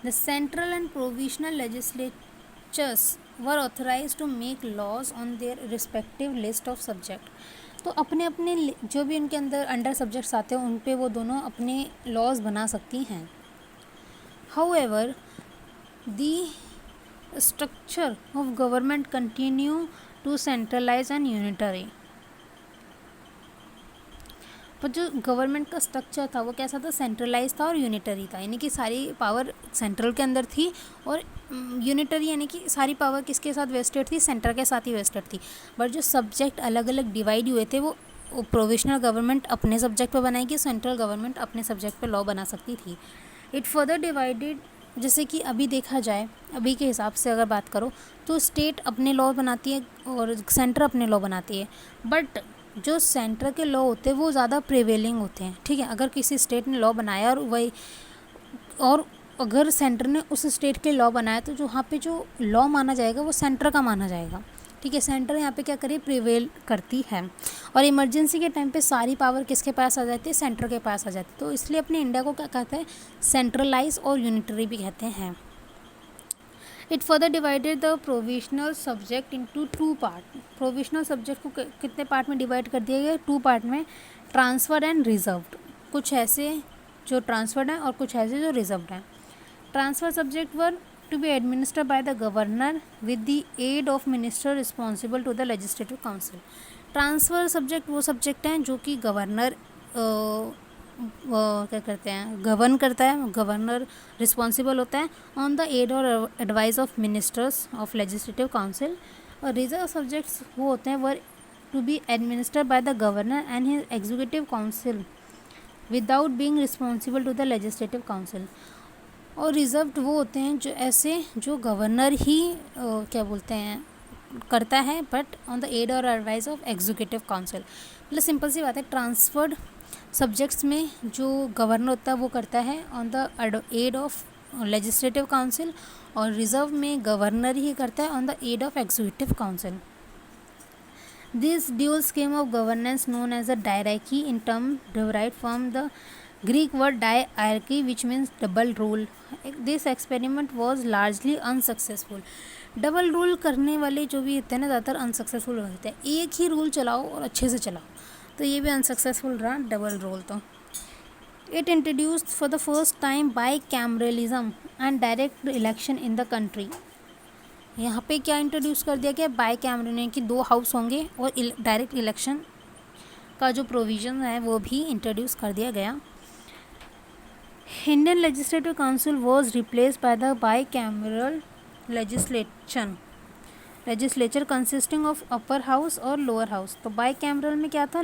the central and provisional legislatures were authorised to make laws on their respective list of subject. तो अपने अपने जो भी उनके अंदर अंडर सब्जेक्ट्स आते हैं उन पे वो दोनों अपने लॉज बना सकती हैं। However the structure of government continue to centralize and unitary। पर जो गवर्नमेंट का स्ट्रक्चर था वो कैसा था, सेंट्रलाइज था और यूनिटरी था, यानी कि सारी पावर सेंट्रल के अंदर थी और यूनिटरी यानी कि सारी पावर किसके साथ वेस्टेड थी, सेंटर के साथ ही वेस्टेड थी। बट जो सब्जेक्ट अलग अलग डिवाइड हुए थे वो प्रोविजनल गवर्नमेंट अपने सब्जेक्ट पे बनाएगी, सेंट्रल गवर्नमेंट अपने सब्जेक्ट पे लॉ बना सकती थी। इट फर्दर डिवाइडेड, जैसे कि अभी देखा जाए अभी के हिसाब से अगर बात करो तो स्टेट अपने लॉ बनाती है और सेंटर अपने लॉ बनाती है, बट जो सेंटर के लॉ होते हैं वो ज़्यादा प्रिवेलिंग होते हैं। ठीक है, अगर किसी स्टेट ने लॉ बनाया और अगर सेंटर ने उस स्टेट के लॉ बनाया तो जो वहाँ पे जो लॉ माना जाएगा वो सेंटर का माना जाएगा। ठीक है, सेंटर यहाँ पे क्या करे, प्रिवेल करती है और इमरजेंसी के टाइम पे सारी पावर किसके पास आ जाती है, सेंटर के पास आ जाती है। तो इसलिए अपने इंडिया को क्या कहते हैं, सेंट्रलाइज और यूनिटरी भी कहते हैं। It further divided the provisional subject into 2 part. Provisional subject को कितने पार्ट में डिवाइड कर दिया गया, 2 पार्ट में, ट्रांसफर्ड एंड रिजर्व्ड। कुछ ऐसे जो ट्रांसफर्ड हैं और कुछ ऐसे जो रिजर्व्ड हैं। Transfer subject were to be administered by the governor with the aid of minister responsible to the legislative council। Transfer subject वो सब्जेक्ट हैं जो कि गवर्नर क्या करते हैं, गवर्न करता है, गवर्नर रिस्पॉन्सिबल होता है ऑन द एड और advice of ministers of legislative council. और रिजर्व सब्जेक्ट्स वो होते हैं were to be administered by the governor and his executive council without being responsible to the legislative council. और reserved वो होते हैं जो ऐसे जो गवर्नर ही क्या बोलते हैं करता है, बट ऑन द एड और एडवाइस ऑफ एग्जीक्यूटिव काउंसिल। मतलब सिंपल सी बात है, ट्रांसफर्ड सब्जेक्ट्स में जो गवर्नर होता है वो करता है on the aid of legislative council और रिजर्व में गवर्नर ही करता है on the aid of executive council. This dual scheme of governance known as a diarchy in term derived from the Greek word diarchy which means double rule। This experiment was largely unsuccessful। Double rule करने वाले जो भी होते हैं ना ज़्यादातर unsuccessful होते हैं, एक ही रूल चलाओ और अच्छे से चलाओ, तो ये भी अनसक्सेसफुल रहा डबल रूल। तो it introduced for the first time by cameralism and direct election in the country. यहाँ पे क्या इंट्रोड्यूस कर दिया गया, बाई कैमरल यानी कि 2 हाउस होंगे और डायरेक्ट इलेक्शन का जो प्रोविज़न है वो भी इंट्रोड्यूस कर दिया गया। Indian Legislative Council was replaced by the bicameral legislature consisting of upper house और lower house। तो bicameral में क्या था,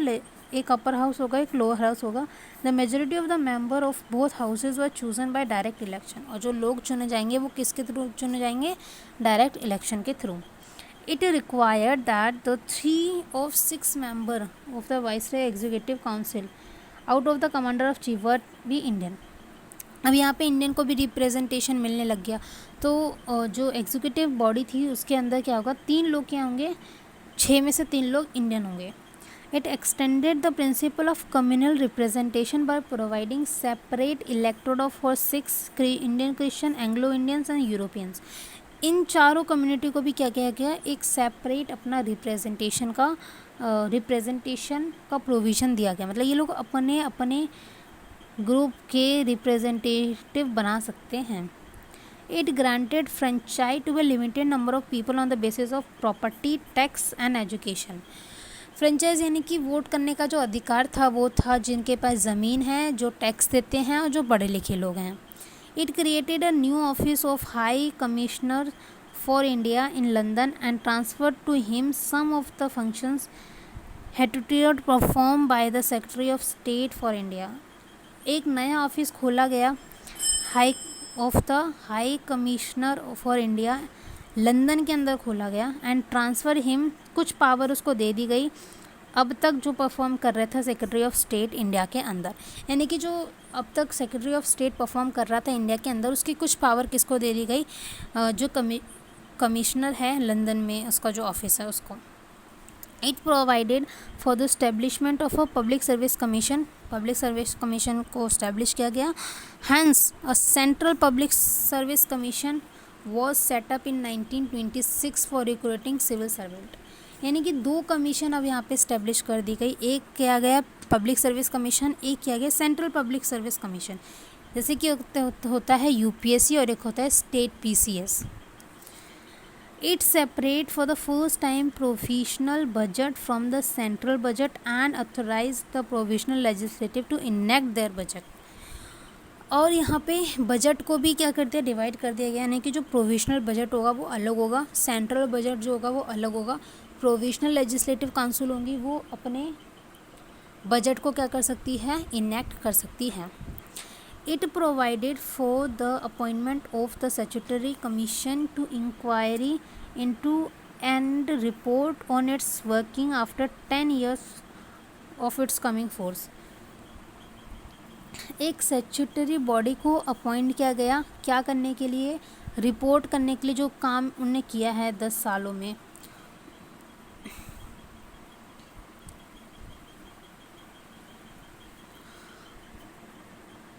एक upper house होगा एक lower house होगा। The majority of the member of both houses were chosen by direct election। और जो लोग चुने जाएंगे वो किसके थ्रू चुने जाएंगे, डायरेक्ट इलेक्शन के through. It required that the 3 of 6 member of the Viceroy Executive Council out of the Commander of Chief were be Indian। अब यहाँ पे इंडियन को भी रिप्रेजेंटेशन मिलने लग गया, तो जो एग्जीक्यूटिव बॉडी थी उसके अंदर क्या होगा, 3 लोग क्या होंगे, 6 में से 3 लोग इंडियन होंगे। It extended the principle of communal representation by providing separate electorate of for 6 Indian, Christian, Anglo Indians and Europeans. इन चारों कम्युनिटी को भी क्या किया गया, एक सेपरेट अपना रिप्रेजेंटेशन का प्रोविज़न दिया गया। मतलब ये लोग अपने अपने ग्रुप के रिप्रेजेंटेटिव बना सकते हैं। It granted franchise to a limited number of people on the basis of property, tax and education. Franchise यानी कि वोट करने का जो अधिकार था वो था जिनके पास ज़मीन है, जो टैक्स देते हैं और जो पढ़े लिखे लोग हैं। It created a new office of high commissioner for India in London and transferred to him some of the functions heretofore performed by the Secretary of State for India. एक नया ऑफिस खोला गया high of the high commissioner for India, London के अंदर खोला गया, and transfer him, कुछ power उसको दे दी गई अब तक जो परफॉर्म कर रहा था सेक्रेटरी ऑफ स्टेट इंडिया के अंदर। यानी कि जो अब तक सेक्रेटरी ऑफ स्टेट परफॉर्म कर रहा था इंडिया के अंदर, उसकी कुछ पावर किसको दे दी गई, जो कमिश्नर है लंदन में, उसका जो ऑफिस है उसको। It provided for the establishment of a public service commission, public service commission को इस्टेब्लिश किया गया। Hence a central public service commission was set up in 1926 for recruiting civil servant. यानी कि दो कमीशन अब यहाँ पे इस्टेब्लिश कर दी गई, एक किया गया पब्लिक सर्विस कमीशन, एक किया गया सेंट्रल पब्लिक सर्विस कमीशन, जैसे कि होता है यूपीएससी और एक होता है state PCS. It separate for the first time provisional budget from the central budget and authorize the provisional legislative to enact their budget। और यहाँ पे बजट को भी क्या कर दिया, डिवाइड कर दिया गया, यानी कि जो प्रोविजनल बजट होगा वो अलग होगा, सेंट्रल बजट जो होगा वो अलग होगा, प्रोविजनल लेजिस्लेटिव काउंसिल होंगी वो अपने बजट को क्या कर सकती है, इनेक्ट कर सकती है। It provided for the appointment of the statutory commission to inquiry into and report on its working after 10 years of its coming force। एक स्टैट्यूटरी बॉडी को अपॉइंट किया गया, क्या करने के लिए, रिपोर्ट करने के लिए जो काम उन्होंने किया है 10 सालों में।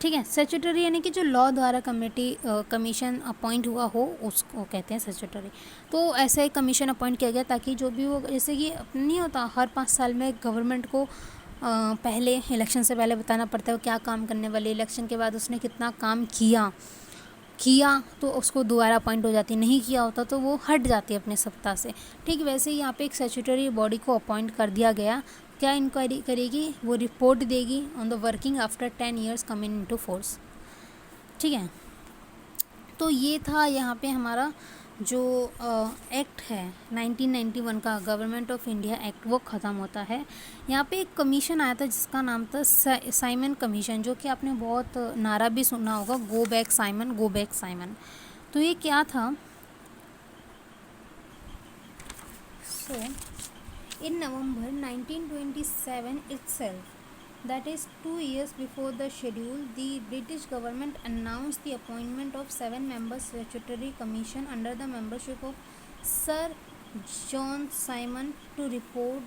ठीक है, स्टैट्यूटरी यानी कि जो लॉ द्वारा कमीशन अपॉइंट हुआ हो उसको कहते हैं स्टैट्यूटरी। तो ऐसा एक कमीशन अपॉइंट किया गया ताकि जो भी वो, जैसे कि नहीं होता हर 5 साल में गवर्नमेंट को पहले इलेक्शन से पहले बताना पड़ता है वो क्या काम करने वाली, इलेक्शन के बाद उसने कितना काम किया तो उसको दोबारा अपॉइंट हो जाती, नहीं किया होता तो वो हट जाती है अपने सत्ता से। ठीक वैसे ही यहाँ पे एक स्टैट्यूटरी बॉडी को अपॉइंट कर दिया गया, क्या इंक्वायरी करेगी, वो रिपोर्ट देगी on the working after 10 years coming into force. ठीक है, तो ये था यहाँ पे हमारा जो एक्ट है 1991 का गवर्नमेंट ऑफ इंडिया एक्ट, वो ख़त्म होता है। यहाँ पे एक कमीशन आया था जिसका नाम था साइमन कमीशन, जो कि आपने बहुत नारा भी सुना होगा, go back Simon, go back Simon. तो ये क्या था, in November 1927 itself, that is 2 years before the schedule, the British government announced the appointment of 7-member statutory commission under the membership of Sir John Simon to report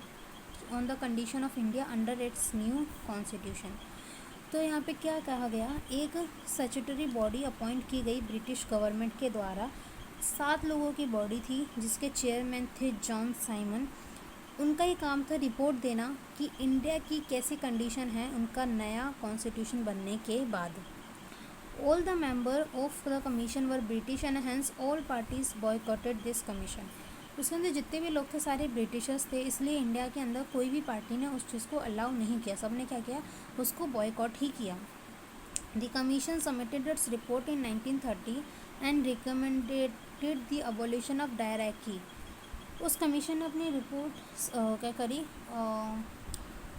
on the condition of India under its new constitution। तो यहाँ पे क्या कहा गया, एक statutory body appoint की गई British government के द्वारा, 7 लोगों की बॉडी थी जिसके चेयरमैन थे जॉन साइमन। उनका ही काम था रिपोर्ट देना कि इंडिया की कैसी कंडीशन है उनका नया कॉन्स्टिट्यूशन बनने के बाद। All the member of the commission were British and hence all parties boycotted this commission. उसके अंदर जितने भी लोग थे सारे ब्रिटिशर्स थे, इसलिए इंडिया के अंदर कोई भी पार्टी ने उस चीज़ को अलाउ नहीं किया, सब ने क्या किया, उसको बॉयकॉट ही किया। The commission submitted its report in 1930 and recommended the abolition of diarchy. उस कमीशन ने अपनी रिपोर्ट क्या करी,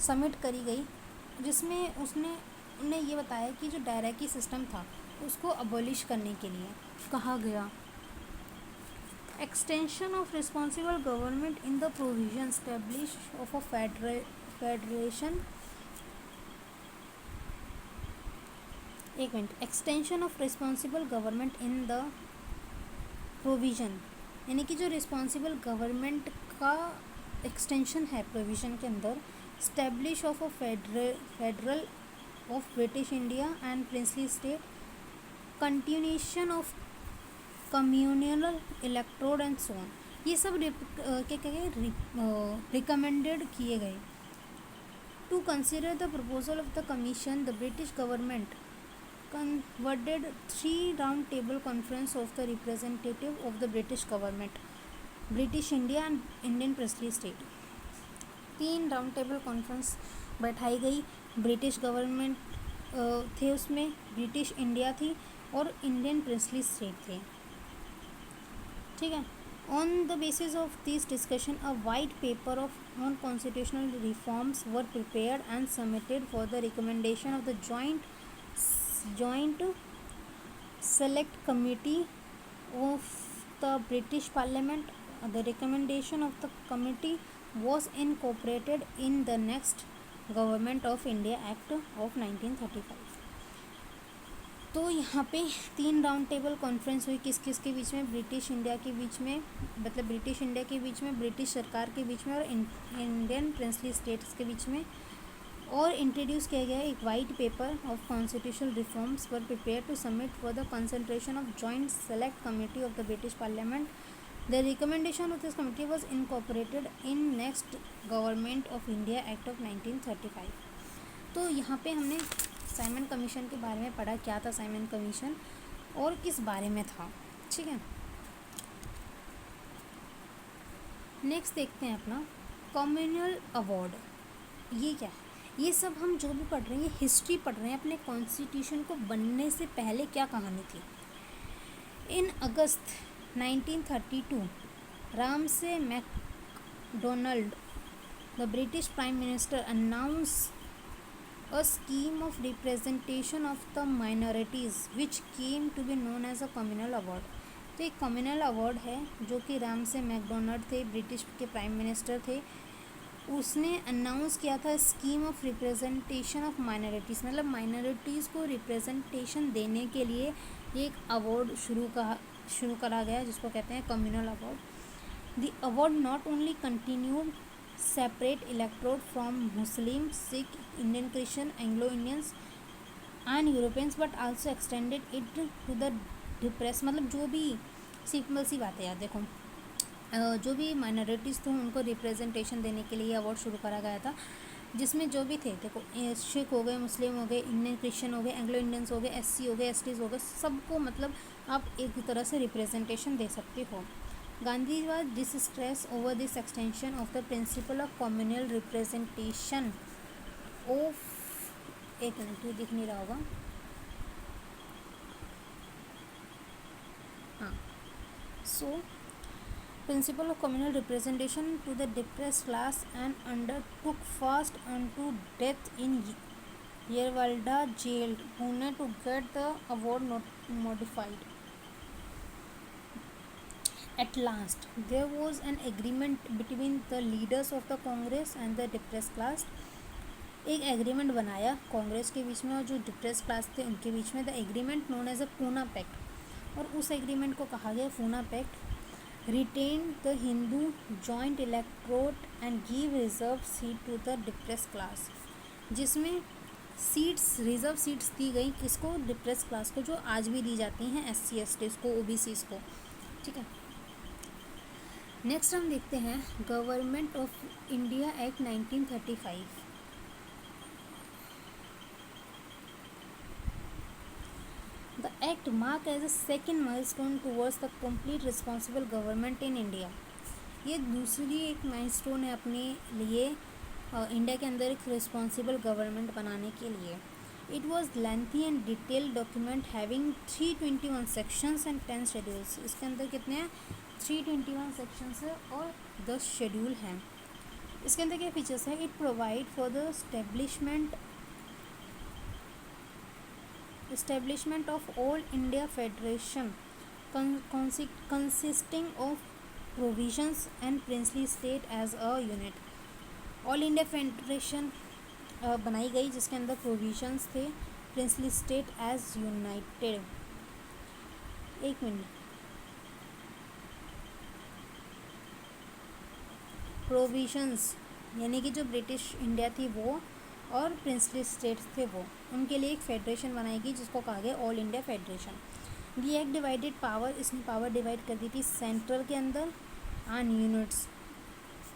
सबमिट करी गई, जिसमें उन्हें ये बताया कि जो डायरैकी सिस्टम था उसको अबॉलिश करने के लिए कहा गया। Extension of responsible government in the provision establish of a federation, extension of responsible government in the provision, यानी कि जो रिस्पॉन्सिबल गवर्नमेंट का एक्सटेंशन है प्रोविज़न के अंदर, establish of a federal of British India and princely state, continuation of communal electorate and so on. ये सब क्या गए, रिकमेंडेड किए गए। To consider the proposal of the commission, the British government convened 3 round table conference of the representative of the British government, British India and Indian princely state। 3 round table conference बैठाई गई, British government थे उसमें, British India थी और Indian princely state थे। ठीक है। On the basis of this discussion a white paper of on constitutional reforms were prepared and submitted for the recommendation of the joint select committee of the British Parliament. The recommendation of the committee was incorporated in the next Government of India Act of 1935. तो यहाँ पे 3 round table conference हुई किस किस के बीच में, British India के बीच में, मतलब ब्रिटिश इंडिया के बीच में, ब्रिटिश सरकार के बीच में और इंडियन प्रिंसली स्टेट्स के बीच में, और इंट्रोड्यूस किया गया एक white paper of constitutional reforms were prepare to submit for the concentration of joint select committee of the British parliament. The recommendation of this committee was incorporated in next government of India act of 1935. तो यहाँ पे हमने Simon commission के बारे में पढ़ा, क्या था साइमन कमीशन और किस बारे में था. ठीक है, नेक्स्ट देखते हैं अपना कम्युनल अवार्ड. ये क्या है? ये सब हम जो भी पढ़ रहे हैं ये हिस्ट्री पढ़ रहे हैं. अपने कॉन्स्टिट्यूशन को बनने से पहले क्या कहानी थी. इन अगस्त 1932 Ramsay McDonald the British prime minister announce a scheme of representation of the minorities which came to be known as a communal award. तो एक कम्युनल अवार्ड है जो कि रामसे मैकडोनल्ड थे, ब्रिटिश के प्राइम मिनिस्टर थे. उसने अनाउंस किया था scheme of representation of minorities, मतलब माइनॉरिटीज़ को रिप्रेजेंटेशन देने के लिए एक अवार्ड शुरू करा गया जिसको कहते हैं communal award. The award not only continued separate electorate from Muslim, Sikh, Indian Christian, Anglo-Indians and Europeans but also extended it to the depressed. मतलब जो भी सिंपल सी बात है यार, देखो जो भी माइनॉरिटीज़ थे उनको रिप्रेजेंटेशन देने के लिए अवार्ड शुरू करा गया था, जिसमें जो भी थे, देखो सिख हो गए, मुस्लिम हो गए, इंडियन क्रिश्चियन हो गए, एंग्लो इंडियंस हो गए, SC हो गए, STs हो गए, सबको मतलब आप एक तरह से रिप्रेजेंटेशन दे सकते हो. Gandhi was distressed over this extension of the principle of communal representation of, एक मिनट ये दिख नहीं रहा होगा, हाँ, so principle of communal representation to the depressed class and undertook fast unto death in Yerwalda jail, Pune to get the award modified. At last, there was an agreement between the leaders of the Congress and the depressed class. एक agreement बनाया कांग्रेस के बीच में और जो depress class थे उनके बीच में. The agreement known as a Poona pact, और उस एग्रीमेंट को कहा गया Poona pact. Retain the Hindu joint electorate and give reserve seat to the depress class, जिसमें सीट्स, रिजर्व सीट्स दी गई किसको, डिप्रेस क्लास को, जो आज भी दी जाती हैं SC STs को, OBCs को. ठीक है, नेक्स्ट हम देखते हैं government of India act 1935. The act mark as a second milestone towards the complete responsible government in India. ये दूसरी एक माइलस्टोन है अपने लिए इंडिया के अंदर एक रिस्पॉन्सिबल गवर्नमेंट बनाने के लिए. It was lengthy and detailed document having 321 sections and 10 schedules. इसके अंदर कितने हैं, 321 सेक्शंस है और 10 शेड्यूल हैं. इसके अंदर क्या फीचर्स है, it provide for the establishment of all India Federation consisting of provisions and princely state as a unit. All India federation बनाई गई जिसके अंदर प्रोविजंस थे, प्रिंसली स्टेट एज यूनाइटेड. एक मिनट, प्रोविजंस यानी कि जो ब्रिटिश इंडिया थी वो और प्रिंसली स्टेट्स थे वो, उनके लिए एक फेडरेशन बनाई गई जिसको कहा गया ऑल इंडिया फेडरेशन. ये एक डिवाइडेड पावर, इसने पावर डिवाइड कर दी थी सेंट्रल के अंदर एंड यूनिट्स.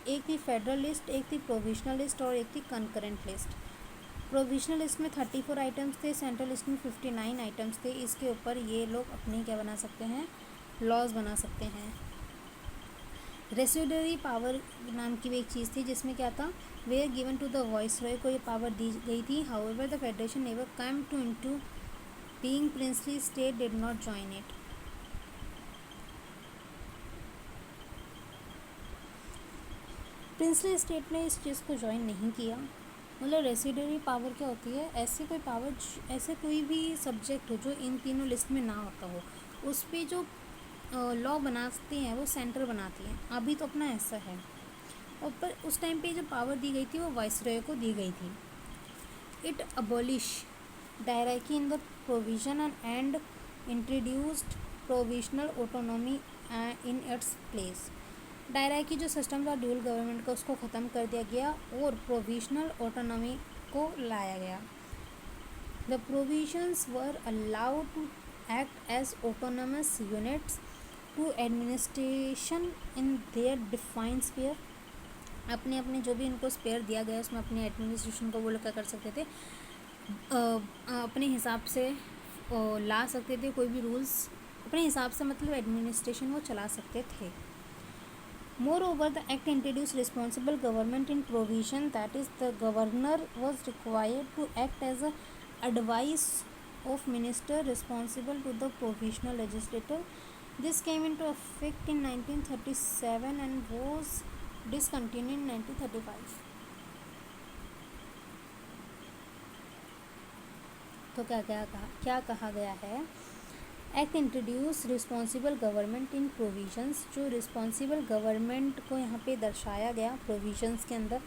एक थी फेडरल लिस्ट, एक थी प्रोविजनल लिस्ट और एक थी कंकरेंट लिस्ट. प्रोविजनल लिस्ट में 34 आइटम्स थे, सेंट्रल लिस्ट में 59 आइटम्स थे. इसके ऊपर ये लोग अपने क्या बना सकते हैं, लॉज बना सकते हैं. रेसिडरी पावर नाम की भी एक चीज़ थी जिसमें क्या था, were given to the viceroy को ये पावर दी गई थी. However the federation never come to into being princely state did not join it. Princely state ने इस चीज़ को ज्वाइन नहीं किया। मतलब रेसिडरी पावर क्या होती है, ऐसी कोई पावर, ऐसे कोई भी सब्जेक्ट हो जो इन तीनों लिस्ट में ना होता हो, उस पर जो लॉ बनाती हैं वो सेंटर बनाती हैं। अभी तो अपना ऐसा है, और पर उस टाइम पे जो पावर दी गई थी वो वाइसरॉय को दी गई थी। It abolish directly in the provision and introduced provisional autonomy in its place. Direct जो सिस्टम था ड्यूल गवर्नमेंट का, उसको ख़त्म कर दिया गया और प्रोविजनल ऑटोनॉमी को लाया गया। The provisions were allowed to act as autonomous units to administration in their defined sphere. अपने अपने जो भी इनको स्पेयर दिया गया उसमें अपने एडमिनिस्ट्रेशन को वो लोग क्या कर सकते थे, अपने हिसाब से ला सकते थे। कोई भी रूल्स अपने हिसाब से, मतलब एडमिनिस्ट्रेशन वो चला सकते थे। Moreover, the act introduced responsible government in provision, that is, the governor was required to act as a advice of minister responsible to the provisional legislature. This came into effect in 1937 and was discontinued in 1935. तो क्या कहा गया है, act introduce responsible government इन provisions. जो responsible government को यहाँ पे दर्शाया गया प्रोविजंस के अंदर,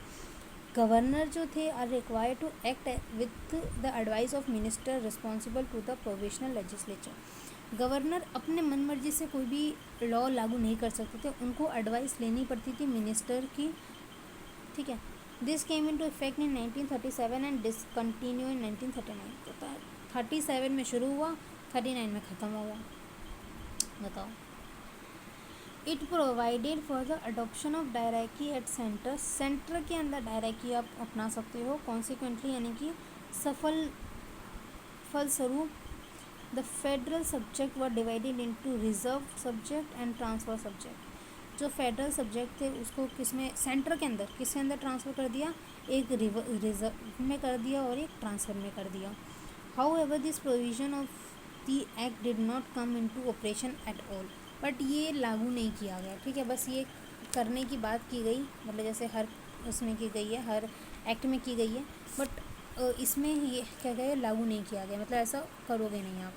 गवर्नर जो थे are required to act with the advice of minister responsible to the provisional legislature. Governor अपने मन मर्जी से कोई भी लॉ लागू नहीं कर सकते थे, उनको एडवाइस लेनी पड़ती थी मिनिस्टर की, ठीक है। This came into effect in 1937 and discontinue in 1939। तो 37 में शुरू हुआ, 39 में ख़त्म हो गया। बताओ। It provided for the adoption of dietary at centre. Centre के अंदर डायरेक्टी आप अपना सकते हो। कॉन्सिक्वेंटली यानी कि फलस्वरूप the federal subject were divided into reserve subject and transfer subject. जो फेडरल सब्जेक्ट थे उसको किसमें, सेंटर के अंदर किसके अंदर ट्रांसफ़र कर दिया, एक रिजर्व में कर दिया और एक ट्रांसफ़र में कर दिया। However this provision of the act did not come into operation at all. But ये लागू नहीं किया गया, ठीक है। बस ये करने की बात की गई, मतलब जैसे हर उसमें की गई है, हर एक्ट में की गई है, बट इसमें ये क्या गया, लागू नहीं किया गया, मतलब ऐसा करोगे नहीं आप।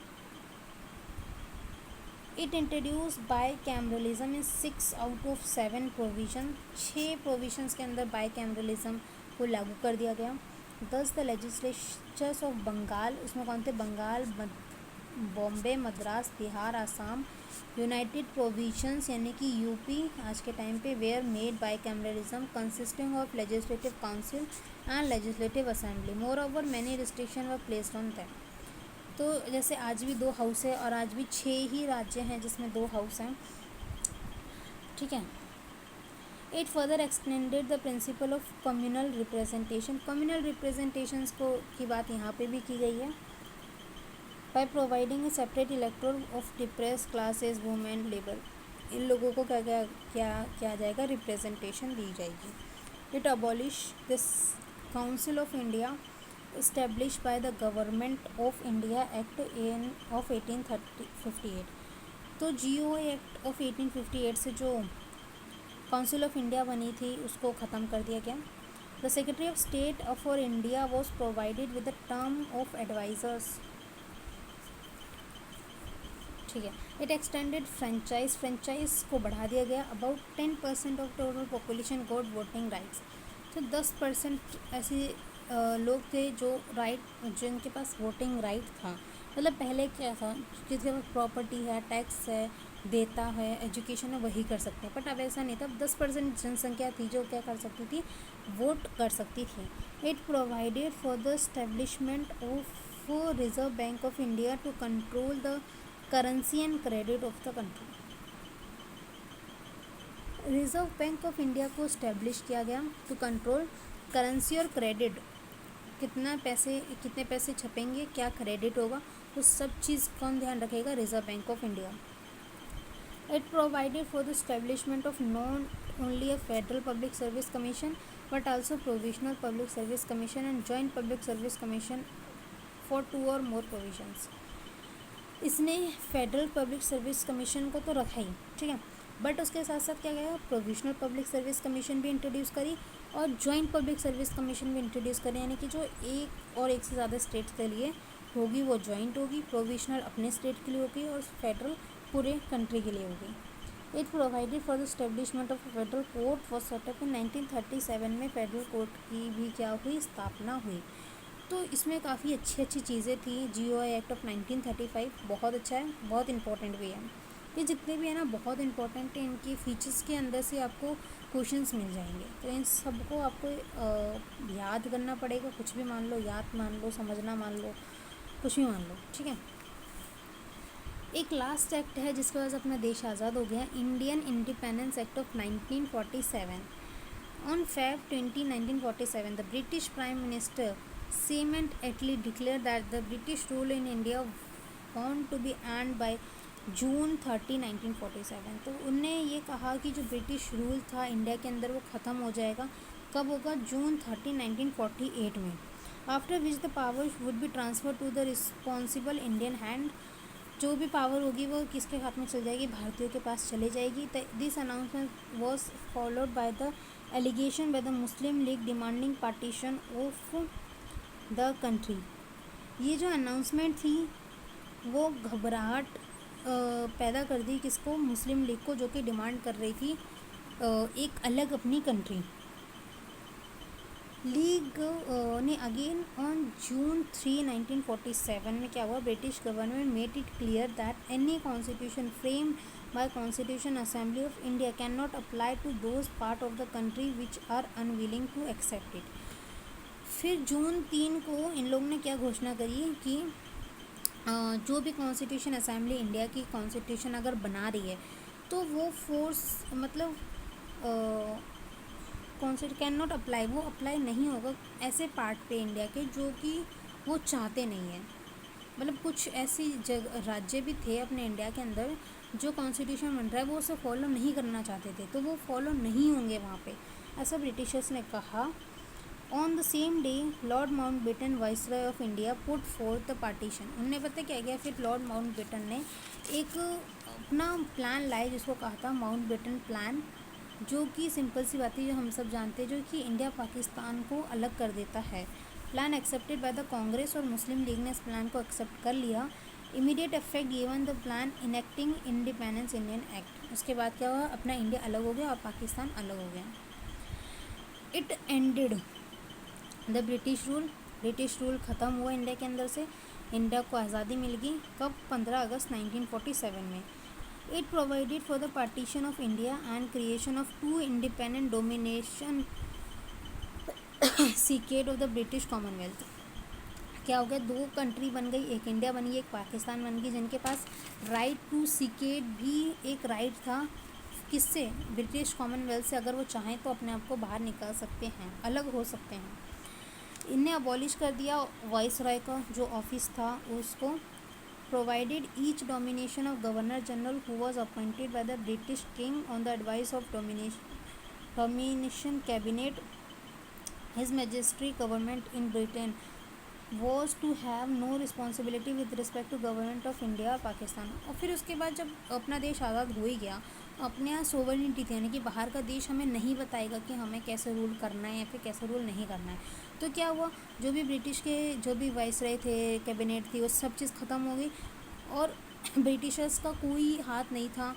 It introduce by cameralism in 6 out of 7 provision. 6 provisions के अंदर बाई कैमरलिज्म को लागू कर दिया गया। दस द लेजिस्लेचर्स ऑफ बंगाल, उसमें कौन थे, बंगाल, बॉम्बे, मद्रास, बिहार, आसाम, यूनाइटेड प्रोविंसेस यानी कि यूपी आज के टाइम पे, were made by cameralism consisting of legislative council and legislative assembly. More over many restriction were placed on them. तो जैसे आज भी 2 हाउस है और आज भी 6 ही राज्य हैं जिसमें 2 हाउस हैं, ठीक है। It further extended the principle of communal representation. Communal representations को की बात यहाँ पे भी की गई है। By providing a separate elector of depress classes, women, labour, इन लोगों को क्या किया जाएगा, रिप्रेजेंटेशन दी जाएगी। It abolish this council of India established by the government of India act of 1858। तो GOA एक्ट ऑफ 1858 से जो काउंसिल ऑफ इंडिया बनी थी उसको ख़त्म कर दिया गया। The secretary of state for India was provided with the term of advisers, ठीक है। इट एक्सटेंडेड फ्रेंचाइज को बढ़ा दिया गया। About 10% of total population got voting rights. तो 10% ऐसे लोग थे जो जिनके पास वोटिंग राइट था। मतलब पहले क्या था, जिसके पास प्रॉपर्टी है, टैक्स है, देता है, एजुकेशन है, वही कर सकते हैं। बट अब ऐसा नहीं था। 10% जनसंख्या थी जो क्या कर सकती थी, वोट कर सकती थी। It provided for the establishment of reserve bank of India to control the currency and credit of the country. Reserve bank of India को इस्टेब्लिश किया गया टू कंट्रोल करेंसी और क्रेडिट, कितने पैसे छपेंगे, क्या क्रेडिट होगा, उस सब चीज़ कौन ध्यान रखेगा, reserve bank of India. It provided for the establishment of not only a federal public service commission but also provisional public service commission and joint public service commission for 2 और मोर प्रोविजंस। इसने federal public service commission को तो रखा ही, ठीक है, but उसके साथ साथ क्या गया, प्रोविजनल पब्लिक सर्विस कमीशन भी इंट्रोड्यूस करी और जॉइंट पब्लिक सर्विस कमीशन भी इंट्रोड्यूस करी, यानी कि जो एक और एक से ज़्यादा स्टेट्स के लिए होगी वो जॉइंट होगी, प्रोविजनल अपने स्टेट के लिए होगी और फेडरल पूरे कंट्री के लिए होगी। It provided for the establishment of federal court was set up in 1937 में फेडरल कोर्ट की भी क्या हुई, स्थापना हुई। तो इसमें काफ़ी अच्छी अच्छी चीज़ें थी। GOI एक्ट ऑफ 1935 बहुत अच्छा है, बहुत इंपॉर्टेंट भी है। ये जितने भी है ना बहुत इंपॉर्टेंट है, इनकी फीचर्स के अंदर से आपको क्वेश्चंस मिल जाएंगे, तो इन सबको आपको याद करना पड़ेगा। कुछ भी मान लो, याद मान लो, समझना मान लो, कुछ भी मान लो, ठीक है। एक लास्ट एक्ट है जिसके वजह से अपना देश आज़ाद हो गया, Indian independence act of 1947। On Feb 20, 1947, the British Prime Minister Clement Attlee declared that the British rule in India want to be end by June 30, 1947। तो उनने ये कहा कि जो ब्रिटिश रूल था इंडिया के अंदर वो ख़त्म हो जाएगा, कब होगा, जून 30, 1948 में। After which the power would be transfer to the responsible Indian hand, जो भी पावर होगी वो किसके हाथ में चल जाएगी, भारतीयों के पास चले जाएगी। This announcement was followed by the allegation by the muslim league demanding partition of the country. ये जो अनाउंसमेंट थी वो घबराहट पैदा कर दी किसको, मुस्लिम लीग को, जो कि डिमांड कर रही थी एक अलग अपनी कंट्री। लीग ने अगेन ऑन जून 3, 1947 में क्या हुआ, British government made it clear that any constitution framed by constitution assembly of India can not apply to those part of the country which are unwilling to accept it. फिर जून 3 को इन लोगों ने क्या घोषणा करी कि जो भी कॉन्स्टिट्यूशन असेंबली इंडिया की कॉन्स्टिट्यूशन अगर बना रही है तो वो फोर्स मतलब कॉन्स्टिट्यूशन कैन नॉट अप्लाई, वो अप्लाई नहीं होगा ऐसे पार्ट पे इंडिया के जो कि वो चाहते नहीं हैं। मतलब कुछ ऐसी राज्य भी थे अपने इंडिया के अंदर जो कॉन्स्टिट्यूशन बन रहा है वो उसे फॉलो नहीं करना चाहते थे, तो वो फॉलो नहीं होंगे वहाँ पे, ऐसा ब्रिटिशर्स ने कहा। On the same day Lord Mountbatten viceroy of India put fourth the partition. उनने पता क्या किया, फिर लॉर्ड माउंटबेटन ने एक अपना प्लान लाए जिसको कहा था माउंटबेटन प्लान, जो कि सिंपल सी बात है जो हम सब जानते हैं, जो कि इंडिया पाकिस्तान को अलग कर देता है। Plan accepted by the Congress और मुस्लिम लीग ने इस प्लान को एक्सेप्ट कर लिया। Immediate effect given the plan enacting independence Indian act. उसके बाद क्या हुआ, अपना इंडिया अलग हो गया और पाकिस्तान अलग हो गया। It ended the British rule ख़त्म हुआ इंडिया के अंदर से, इंडिया को आज़ादी मिल गई। कब, 15 अगस्त 1947 में। It provided for the partition of India and creation of two independent domination secret of the British Commonwealth. क्या हो गया, दो कंट्री बन गई, एक इंडिया बन गई, एक पाकिस्तान बन गई, जिनके पास राइट टू सीकेट भी एक राइट था, किससे, ब्रिटिश कॉमनवेल्थ से। अगर वो चाहें तो अपने आप को बाहर निकाल सकते हैं, अलग हो सकते हैं। इन्हें अबॉलिश कर दिया वाइसरॉय का जो ऑफिस था उसको। Provided each domination of governor general who was appointed by the British king on the advice of domination cabinet. His majesty government in Britain was to have no responsibility with respect to government of India और पाकिस्तान। और फिर उसके बाद जब अपना देश आज़ाद हो ही गया, अपने यहाँ सोवरेनिटी थी, यानी कि बाहर का देश हमें नहीं बताएगा कि हमें कैसे रूल करना है या फिर कैसे रूल नहीं करना है। तो क्या हुआ, जो भी ब्रिटिश के जो भी वाइसरॉय थे, कैबिनेट थी, वो सब चीज़ ख़त्म हो गई और ब्रिटिशर्स का कोई हाथ नहीं था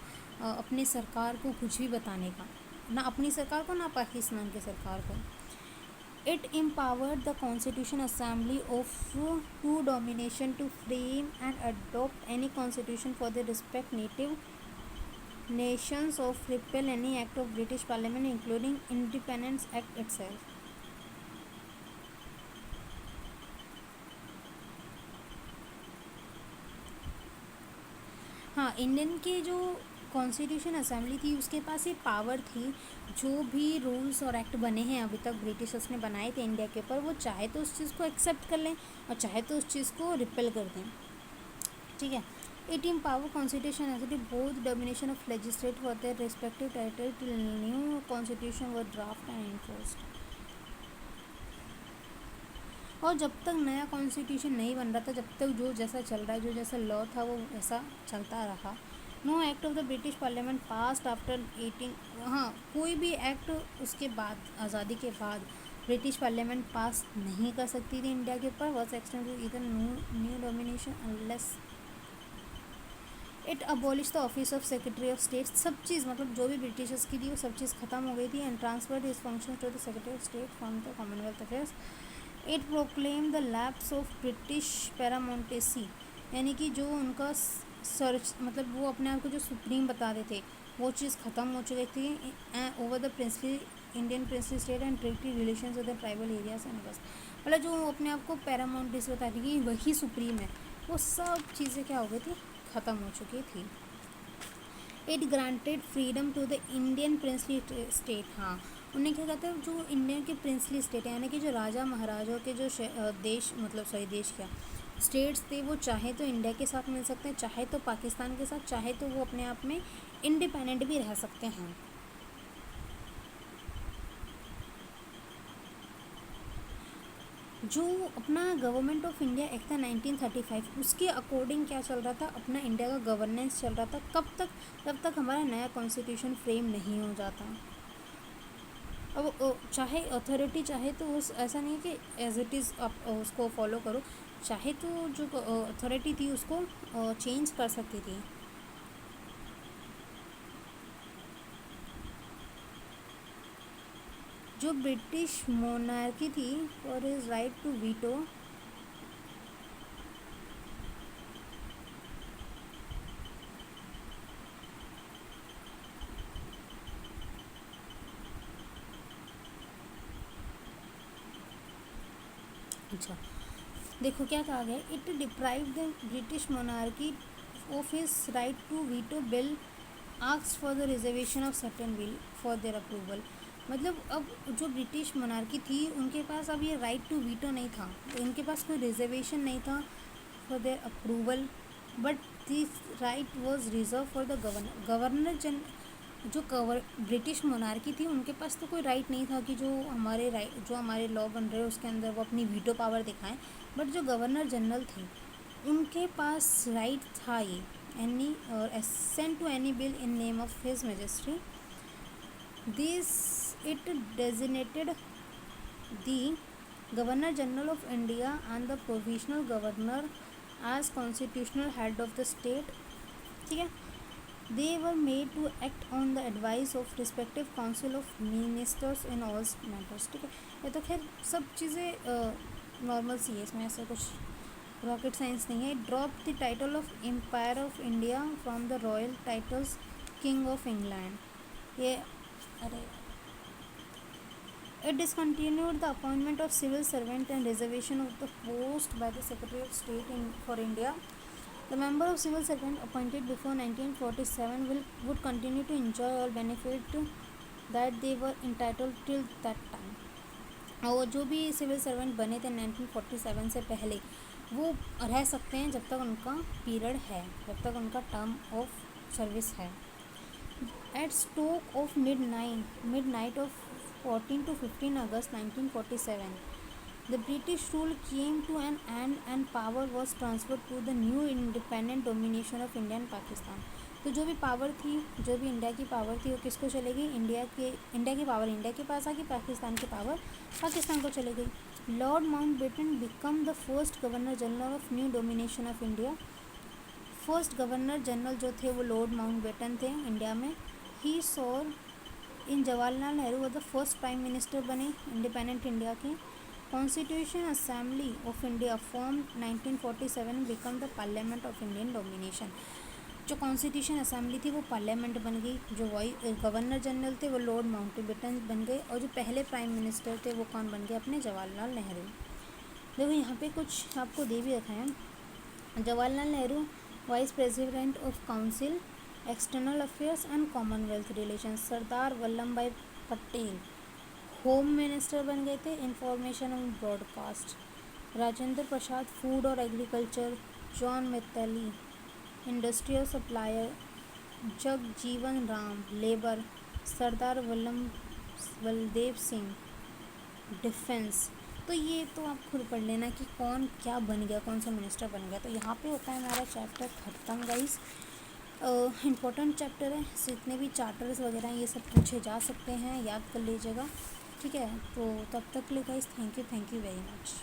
अपने सरकार को कुछ भी बताने का, ना अपनी सरकार को ना पाकिस्तान की सरकार को। It empowered the Constitution Assembly of two domination to frame and adopt any constitution for the respective native nations or repeal any act of British Parliament including Independence Act itself. हाँ, इंडियन के जो constitution assembly थी उसके पास ये power थी, जो भी rules और एक्ट बने हैं अभी तक ब्रिटिशर्स ने बनाए थे इंडिया के ऊपर, वो चाहे तो उस चीज़ को एक्सेप्ट कर लें और चाहे तो उस चीज़ को रिपेल कर दें, ठीक है। It empower constitution assembly both domination of legislate for their respective territory till new constitution were draft and enforced. और जब तक नया कॉन्स्टिट्यूशन नहीं बन रहा था, जब तक जो जैसा चल रहा है, जो जैसा लॉ था वो वैसा चलता रहा, no act of the British parliament passed after 18, हाँ कोई भी एक्ट उसके बाद, आज़ादी के बाद ब्रिटिश पार्लियामेंट पास नहीं कर सकती थी इंडिया के ऊपर, वॉज एक्सटेंडेड इधर new domination unless it abolish the office of secretary of state. सब चीज़ मतलब जो भी ब्रिटिशर्स की थी वो सब चीज़ खत्म हो गई थी। And transferred his function to the secretary of state from the commonwealth affairs. It proclaim the lapse of British paramountcy, यानी कि जो उनका सर्च मतलब वो अपने आप को जो सुप्रीम बताते थे वो चीज़ ख़त्म हो चुकी थी over the princely Indian princely state and treaty relation with the tribal areas and बस, मतलब जो अपने आप को पैरामाउंटेसी बताती थी वही सुप्रीम है, वो सब चीज़ें क्या हो गई थी, ख़त्म हो चुकी थी। It granted freedom to the Indian princely state, हाँ उन्हें क्या कहते हैं, जो इंडियन के प्रिंसली स्टेट यानी कि जो राजा महाराजाओं के जो देश मतलब सॉरी देश क्या स्टेट्स थे, वो चाहे तो इंडिया के साथ मिल सकते हैं, चाहे तो पाकिस्तान के साथ, चाहे तो वो अपने आप में इंडिपेंडेंट भी रह सकते हैं। जो अपना गवर्नमेंट ऑफ इंडिया एक्ट था 1935, उसके अकॉर्डिंग क्या चल रहा था, अपना इंडिया का गवर्नेंस चल रहा था। कब तक, जब तक हमारा नया कॉन्स्टिट्यूशन फ्रेम नहीं हो जाता। अब चाहे अथॉरिटी चाहे तो उस ऐसा नहीं कि एज इट इज़ आप उसको फॉलो करो, चाहे तो जो अथॉरिटी थी उसको चेंज कर सकती थी। जो ब्रिटिश मोनार्की थी for his right to veto, अच्छा देखो क्या कहा गया, it deprive the British monarchy of his right to veto bill asked for the reservation of certain bill for their approval. मतलब अब जो ब्रिटिश मोनार्की थी उनके पास अब ये राइट टू वीटो नहीं था, तो इनके पास कोई रिजर्वेशन नहीं था for their approval, but this right was reserve for the governor. Governor जन जो ब्रिटिश मोनार्की थी उनके पास तो कोई राइट नहीं था कि जो हमारे राइट जो हमारे लॉ बन रहे हैं उसके अंदर वो अपनी वीटो पावर दिखाएं, बट जो गवर्नर जनरल थे उनके पास राइट था ये एनी और assent to any bill in name of his majesty. This it designated the governor general of India and the provisional governor as constitutional head of the state. ठीक है, they were made to act on the advice of respective council of ministers in all matters। ठीक है, ये तो खैर सब चीज़ें normal सी है, इसमें ऐसा कुछ रॉकेट साइंस नहीं है। Drop the title of empire of India from the royal titles king of England, ये अरे it discontinued the appointment of civil servant and reservation of the post by the Secretary of State for India। The member of civil servant appointed before 1947 would continue to enjoy all benefit that they were entitled till that time। और जो भी civil servant बने थे 1947 से पहले वो रह सकते हैं जब तक उनका पीरियड है, जब तक उनका टर्म ऑफ सर्विस है। At stroke of midnight of 14 to 15 August 1947, the British rule came to an end and power was transferred to the new independent domination of India and Pakistan। तो जो भी power थी, जो भी India की power थी वो किसको चलेगी, इंडिया की पावर इंडिया के पास आ गई, पाकिस्तान की पावर पाकिस्तान को चली गई। Lord Mountbatten become the first governor general of new domination of India. First governor general जो थे वो लॉर्ड माउंटबेटन थे इंडिया में। ही सॉर इन जवाहरलाल नेहरू वो द फर्स्ट प्राइम मिनिस्टर बने इंडिपेंडेंट इंडिया के। Constitution assembly of India form 1947 become the parliament of Indian domination. जो constitution assembly थी वो पार्लियामेंट बन गई, जो गवर्नर जनरल थे वो लॉर्ड माउंटबेटन बन गए, और जो पहले प्राइम मिनिस्टर थे वो कौन बन गए, अपने जवाहरलाल नेहरू। देखो यहाँ पे कुछ आपको दे भी रखा है। Jawaharlal Nehru vice president of council external affairs and commonwealth relations. Sardar Vallabhbhai Patel home minister बन गए थे, information and broadcast. Rajendra Prasad food और agriculture. John Mittali industrial supplier. Jagjivan Ram labour. Sardar Baldev Singh defence. तो ये तो आप खुद पढ़ लेना कि कौन क्या बन गया, कौन सा मिनिस्टर बन गया। तो यहाँ पे होता है हमारा चैप्टर खत्म गाइस। इम्पोर्टेंट चैप्टर है, जितने भी चार्टर्स वगैरह हैं ये सब पूछे जा सकते हैं, याद कर लीजिएगा। ठीक है, तो तब तक के लिए guys thank you very much.